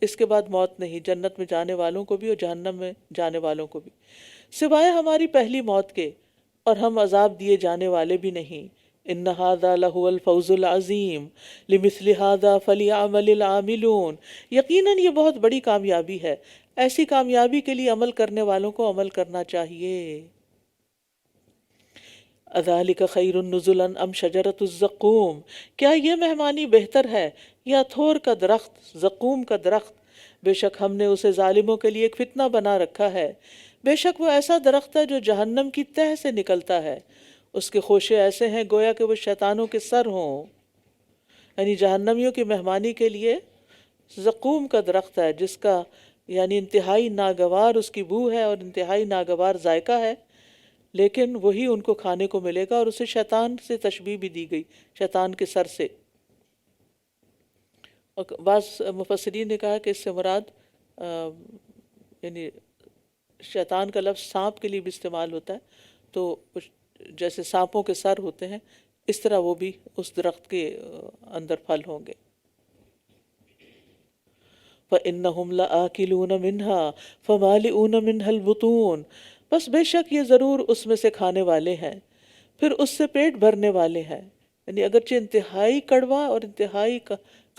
اس کے بعد موت نہیں، جنت میں جانے والوں کو بھی اور جہنم میں جانے والوں کو بھی، سوائے ہماری پہلی موت کے، اور ہم عذاب دیے جانے والے بھی نہیں۔ ان ھذا لہو الفوز العظیم لمثل ھذا فلیعمل العاملون، یقیناً یہ بہت بڑی کامیابی ہے، ایسی کامیابی کے لیے عمل کرنے والوں کو عمل کرنا چاہیے۔ اذالک خیر نزلا ام شجرۃ الزقوم، کیا یہ مہمانی بہتر ہے یا تھور کا درخت، زقوم کا درخت؟ بے شک ہم نے اسے ظالموں کے لیے ایک فتنہ بنا رکھا ہے، بے شک وہ ایسا درخت ہے جو جہنم کی تہ سے نکلتا ہے، اس کے خوشے ایسے ہیں گویا کہ وہ شیطانوں کے سر ہوں۔ یعنی جہنمیوں کی مہمانی کے لیے زقوم کا درخت ہے، جس کا یعنی انتہائی ناگوار اس کی بو ہے اور انتہائی ناگوار ذائقہ ہے، لیکن وہی ان کو کھانے کو ملے گا، اور اسے شیطان سے تشبیہ بھی دی گئی، شیطان کے سر سے۔ اور بعض مفسرین نے کہا کہ اس سے مراد یعنی شیطان کا لفظ سانپ کے لیے بھی استعمال ہوتا ہے، تو جیسے سانپوں کے سر ہوتے ہیں اس طرح وہ بھی اس درخت کے اندر پھل ہوں گے۔ فَإِنَّهُمْ لَآكِلُونَ مِنْهَا فَمَالِئُونَ مِنْهَا الْبُطُونَ، بس بے شک یہ ضرور اس میں سے کھانے والے ہیں، پھر اس سے پیٹ بھرنے والے ہیں۔ یعنی اگرچہ انتہائی کڑوا اور انتہائی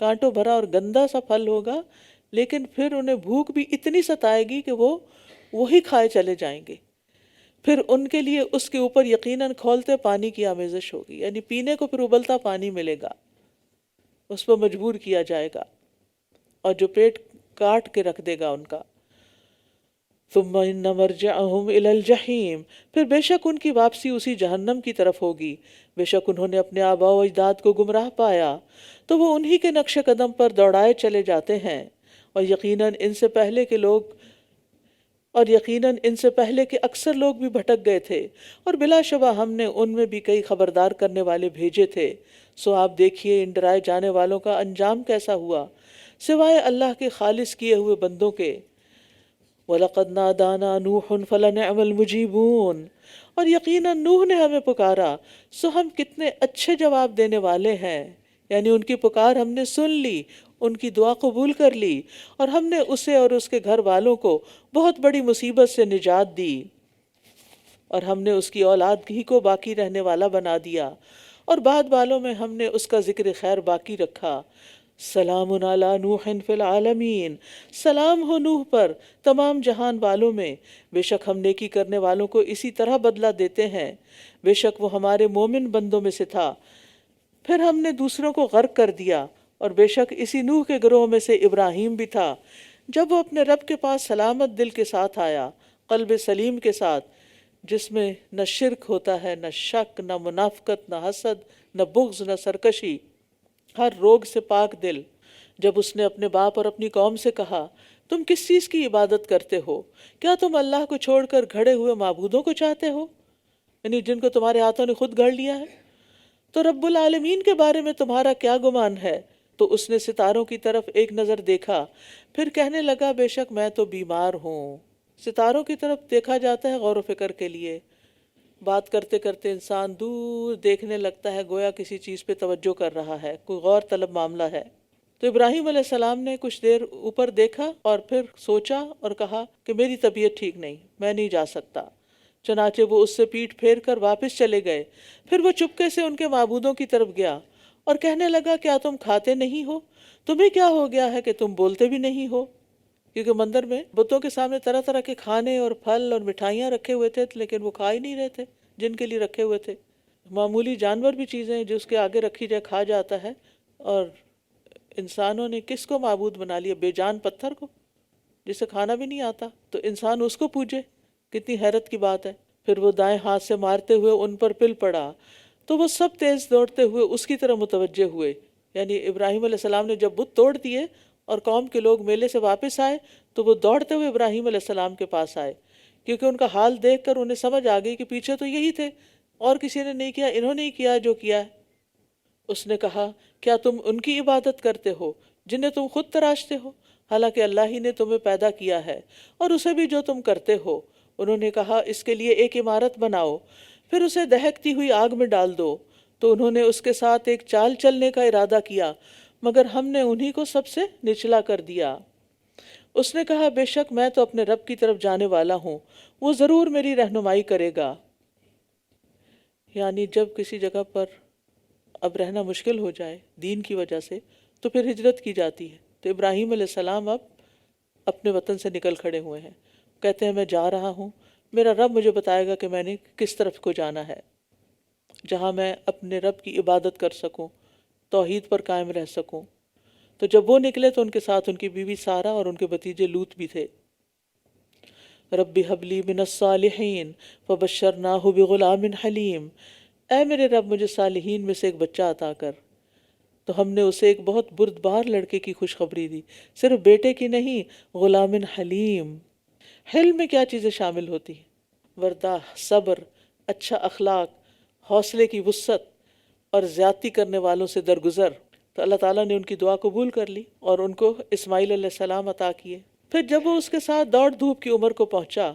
کانٹوں بھرا اور گندا سا پھل ہوگا، لیکن پھر انہیں بھوک بھی اتنی ستائے گی کہ وہ وہی کھائے چلے جائیں گے۔ پھر ان کے لیے اس کے اوپر یقیناً کھولتے پانی کی آمیزش ہوگی، یعنی پینے کو پھر ابلتا پانی ملے گا، اس پر مجبور کیا جائے گا، اور جو پیٹ کاٹ کے رکھ دے گا ان کا۔ ثم ان مرجعهم الى الجحیم، پھر بے شک ان کی واپسی اسی جہنم کی طرف ہوگی، بے شک انہوں نے اپنے آباء و اجداد کو گمراہ پایا تو وہ انہی کے نقش قدم پر دوڑائے چلے جاتے ہیں، اور یقیناً ان سے پہلے کے اکثر لوگ بھی بھٹک گئے تھے، اور بلا شبہ ہم نے ان میں بھی کئی خبردار کرنے والے بھیجے تھے۔ سو آپ دیکھیے ان ڈرائے جانے والوں کا انجام کیسا ہوا، سوائے اللہ کے خالص کیے ہوئے بندوں کے۔ وَلَقَدْ نَادَانَا نُوحٌ فَلَنِعْمَ الْمُجِيبُونَ، اور یقیناً نوح نے ہمیں پکارا، سو ہم کتنے اچھے جواب دینے والے ہیں۔ یعنی ان کی پکار ہم نے سن لی، ان کی دعا قبول کر لی، اور ہم نے اسے اور اس کے گھر والوں کو بہت بڑی مصیبت سے نجات دی، اور ہم نے اس کی اولاد ہی کو باقی رہنے والا بنا دیا، اور بعد والوں میں ہم نے اس کا ذکر خیر باقی رکھا۔ سلام علی نوح فی العالمین، سلام ہو نوح پر تمام جہان والوں میں، بے شک ہم نیکی کرنے والوں کو اسی طرح بدلہ دیتے ہیں، بے شک وہ ہمارے مومن بندوں میں سے تھا۔ پھر ہم نے دوسروں کو غرق کر دیا، اور بے شک اسی نوح کے گروہ میں سے ابراہیم بھی تھا، جب وہ اپنے رب کے پاس سلامت دل کے ساتھ آیا، قلب سلیم کے ساتھ، جس میں نہ شرک ہوتا ہے، نہ شک، نہ منافقت، نہ حسد، نہ بغض، نہ سرکشی، ہر روگ سے پاک دل۔ جب اس نے اپنے باپ اور اپنی قوم سے کہا تم کس چیز کی عبادت کرتے ہو؟ کیا تم اللہ کو چھوڑ کر گھڑے ہوئے معبودوں کو چاہتے ہو؟ یعنی جن کو تمہارے ہاتھوں نے خود گھڑ لیا ہے۔ تو رب العالمین کے بارے میں تمہارا کیا گمان ہے؟ تو اس نے ستاروں کی طرف ایک نظر دیکھا، پھر کہنے لگا بے شک میں تو بیمار ہوں۔ ستاروں کی طرف دیکھا جاتا ہے غور و فکر کے لیے، بات کرتے کرتے انسان دور دیکھنے لگتا ہے، گویا کسی چیز پہ توجہ کر رہا ہے، کوئی غور طلب معاملہ ہے۔ تو ابراہیم علیہ السلام نے کچھ دیر اوپر دیکھا اور پھر سوچا اور کہا کہ میری طبیعت ٹھیک نہیں، میں نہیں جا سکتا۔ چنانچہ وہ اس سے پیٹھ پھیر کر واپس چلے گئے۔ پھر وہ چپکے سے ان کے معبودوں کی طرف گیا اور کہنے لگا کیا تم کھاتے نہیں ہو؟ تمہیں کیا ہو گیا ہے کہ تم بولتے بھی نہیں ہو؟ کیونکہ مندر میں بتوں کے سامنے طرح طرح کے کھانے اور پھل اور مٹھائیاں رکھے ہوئے تھے، لیکن وہ کھا ہی نہیں رہے تھے جن کے لیے رکھے ہوئے تھے۔ معمولی جانور بھی چیزیں جو اس کے آگے رکھی جائے کھا جاتا ہے، اور انسانوں نے کس کو معبود بنا لیا؟ بے جان پتھر کو، جسے کھانا بھی نہیں آتا، تو انسان اس کو پوجے، کتنی حیرت کی بات ہے۔ پھر وہ دائیں ہاتھ سے مارتے ہوئے ان پر پل پڑا، تو وہ سب تیز دوڑتے ہوئے اس کی طرف متوجہ ہوئے۔ یعنی ابراہیم علیہ السلام نے جب بت توڑ دیے اور قوم کے لوگ میلے سے واپس آئے تو وہ دوڑتے ہوئے ابراہیم علیہ السلام کے پاس آئے، کیونکہ ان کا حال دیکھ کر انہیں سمجھ آ گئی کہ پیچھے تو یہی تھے اور کسی نے نہیں کیا، انہوں نے ہی کیا جو کیا ہے۔ اس نے کہا کیا تم ان کی عبادت کرتے ہو جنہیں تم خود تراشتے ہو، حالانکہ اللہ ہی نے تمہیں پیدا کیا ہے، اور اسے بھی جو تم کرتے ہو۔ انہوں نے کہا اس کے لیے ایک عمارت بناؤ، پھر اسے دہکتی ہوئی آگ میں ڈال دو۔ تو انہوں نے اس کے ساتھ ایک چال چلنے کا ارادہ کیا، مگر ہم نے انہی کو سب سے نچلا کر دیا۔ اس نے کہا بے شک میں تو اپنے رب کی طرف جانے والا ہوں، وہ ضرور میری رہنمائی کرے گا۔ یعنی جب کسی جگہ پر اب رہنا مشکل ہو جائے دین کی وجہ سے تو پھر ہجرت کی جاتی ہے۔ تو ابراہیم علیہ السلام اب اپنے وطن سے نکل کھڑے ہوئے ہیں، کہتے ہیں میں جا رہا ہوں، میرا رب مجھے بتائے گا کہ میں نے کس طرف کو جانا ہے، جہاں میں اپنے رب کی عبادت کر سکوں، توحید پر قائم رہ سکوں۔ تو جب وہ نکلے تو ان کے ساتھ ان کی بیوی سارہ اور ان کے بھتیجے لوط بھی تھے۔ رب ہب لی من الصالحین فبشرناہ بغلام حلیم، اے میرے رب مجھے صالحین میں سے ایک بچہ عطا کر۔ تو ہم نے اسے ایک بہت بردبار لڑکے کی خوشخبری دی، صرف بیٹے کی نہیں، غلام حلیم۔ حلم میں کیا چیزیں شامل ہوتی ہیں؟ ورداہ، صبر، اچھا اخلاق، حوصلے کی وسعت اور زیادتی کرنے والوں سے درگزر۔ تو اللہ تعالیٰ نے ان کی دعا قبول کر لی اور ان کو اسماعیل علیہ السلام عطا کیے۔ پھر جب وہ اس کے ساتھ دوڑ دھوپ کی عمر کو پہنچا،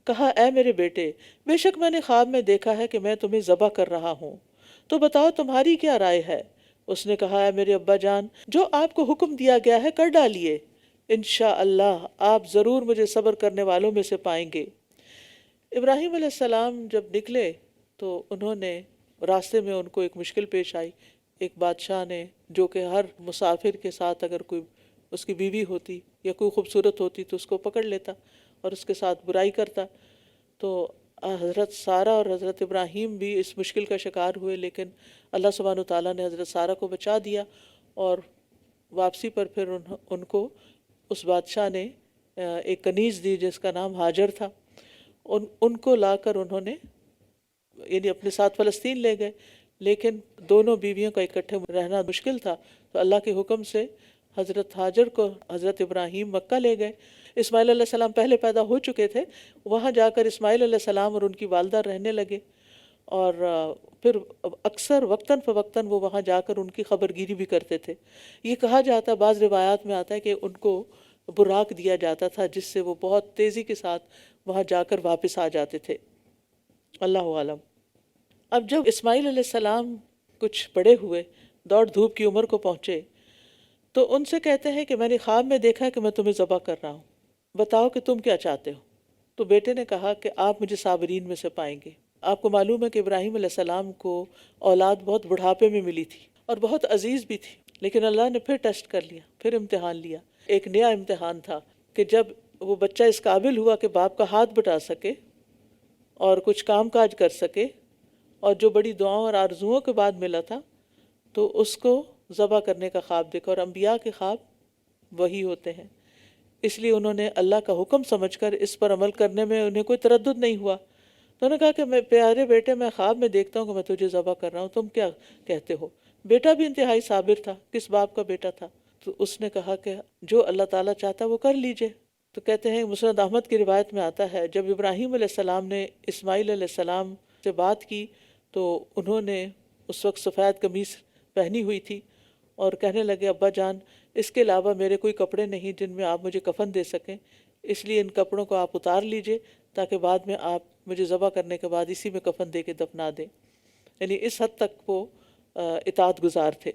کہا اے میرے بیٹے، بے شک میں نے خواب میں دیکھا ہے کہ میں تمہیں ذبح کر رہا ہوں، تو بتاؤ تمہاری کیا رائے ہے؟ اس نے کہا اے میرے ابا جان، جو آپ کو حکم دیا گیا ہے کر ڈالیے، انشاءاللہ آپ ضرور مجھے صبر کرنے والوں میں سے پائیں گے۔ ابراہیم علیہ السلام جب نکلے تو انہوں نے راستے میں ان کو ایک مشکل پیش آئی۔ ایک بادشاہ نے، جو کہ ہر مسافر کے ساتھ اگر کوئی اس کی بیوی ہوتی یا کوئی خوبصورت ہوتی تو اس کو پکڑ لیتا اور اس کے ساتھ برائی کرتا، تو حضرت سارہ اور حضرت ابراہیم بھی اس مشکل کا شکار ہوئے، لیکن اللہ سبحانہ وتعالیٰ نے حضرت سارہ کو بچا دیا، اور واپسی پر پھر ان کو اس بادشاہ نے ایک کنیز دی جس کا نام ہاجر تھا۔ ان کو لا کر انہوں نے یعنی اپنے ساتھ فلسطین لے گئے، لیکن دونوں بیویوں کا اکٹھے رہنا مشکل تھا، تو اللہ کے حکم سے حضرت ہاجر کو حضرت ابراہیم مکہ لے گئے۔ اسماعیل علیہ السلام پہلے پیدا ہو چکے تھے، وہاں جا کر اسماعیل علیہ السلام اور ان کی والدہ رہنے لگے، اور پھر اکثر وقتاً فوقتاً وہ وہاں جا کر ان کی خبر گیری بھی کرتے تھے۔ یہ کہا جاتا ہے، بعض روایات میں آتا ہے کہ ان کو براق دیا جاتا تھا جس سے وہ بہت تیزی کے ساتھ وہاں جا کر واپس آ جاتے تھے۔ اللہ عالم۔ اب جب اسماعیل علیہ السلام کچھ بڑے ہوئے، دوڑ دھوپ کی عمر کو پہنچے، تو ان سے کہتے ہیں کہ میں نے خواب میں دیکھا کہ میں تمہیں ذبح کر رہا ہوں، بتاؤ کہ تم کیا چاہتے ہو؟ تو بیٹے نے کہا کہ آپ مجھے صابرین میں سے پائیں گے۔ آپ کو معلوم ہے کہ ابراہیم علیہ السلام کو اولاد بہت بڑھاپے میں ملی تھی اور بہت عزیز بھی تھی، لیکن اللہ نے پھر ٹیسٹ کر لیا، پھر امتحان لیا۔ ایک نیا امتحان تھا کہ جب وہ بچہ اس قابل ہوا کہ باپ کا ہاتھ بٹا سکے اور کچھ کام کاج کر سکے، اور جو بڑی دعاؤں اور آرزوؤں کے بعد ملا تھا، تو اس کو ذبح کرنے کا خواب دیکھا، اور انبیاء کے خواب وہی ہوتے ہیں، اس لیے انہوں نے اللہ کا حکم سمجھ کر اس پر عمل کرنے میں انہیں کوئی تردد نہیں ہوا۔ تو انہوں نے کہا کہ میں پیارے بیٹے، میں خواب میں دیکھتا ہوں کہ میں تجھے ذبح کر رہا ہوں، تم کیا کہتے ہو؟ بیٹا بھی انتہائی صابر تھا، کس باپ کا بیٹا تھا؟ تو اس نے کہا کہ جو اللہ تعالیٰ چاہتا وہ کر لیجئے۔ تو کہتے ہیں مسند احمد کی روایت میں آتا ہے، جب ابراہیم علیہ السلام نے اسماعیل علیہ السلام سے بات کی تو انہوں نے اس وقت سفید قمیص پہنی ہوئی تھی اور کہنے لگے ابا جان اس کے علاوہ میرے کوئی کپڑے نہیں جن میں آپ مجھے کفن دے سکیں، اس لیے ان کپڑوں کو آپ اتار لیجئے تاکہ بعد میں آپ مجھے ذبح کرنے کے بعد اسی میں کفن دے کے دفنا دیں۔ یعنی اس حد تک وہ اطاعت گزار تھے۔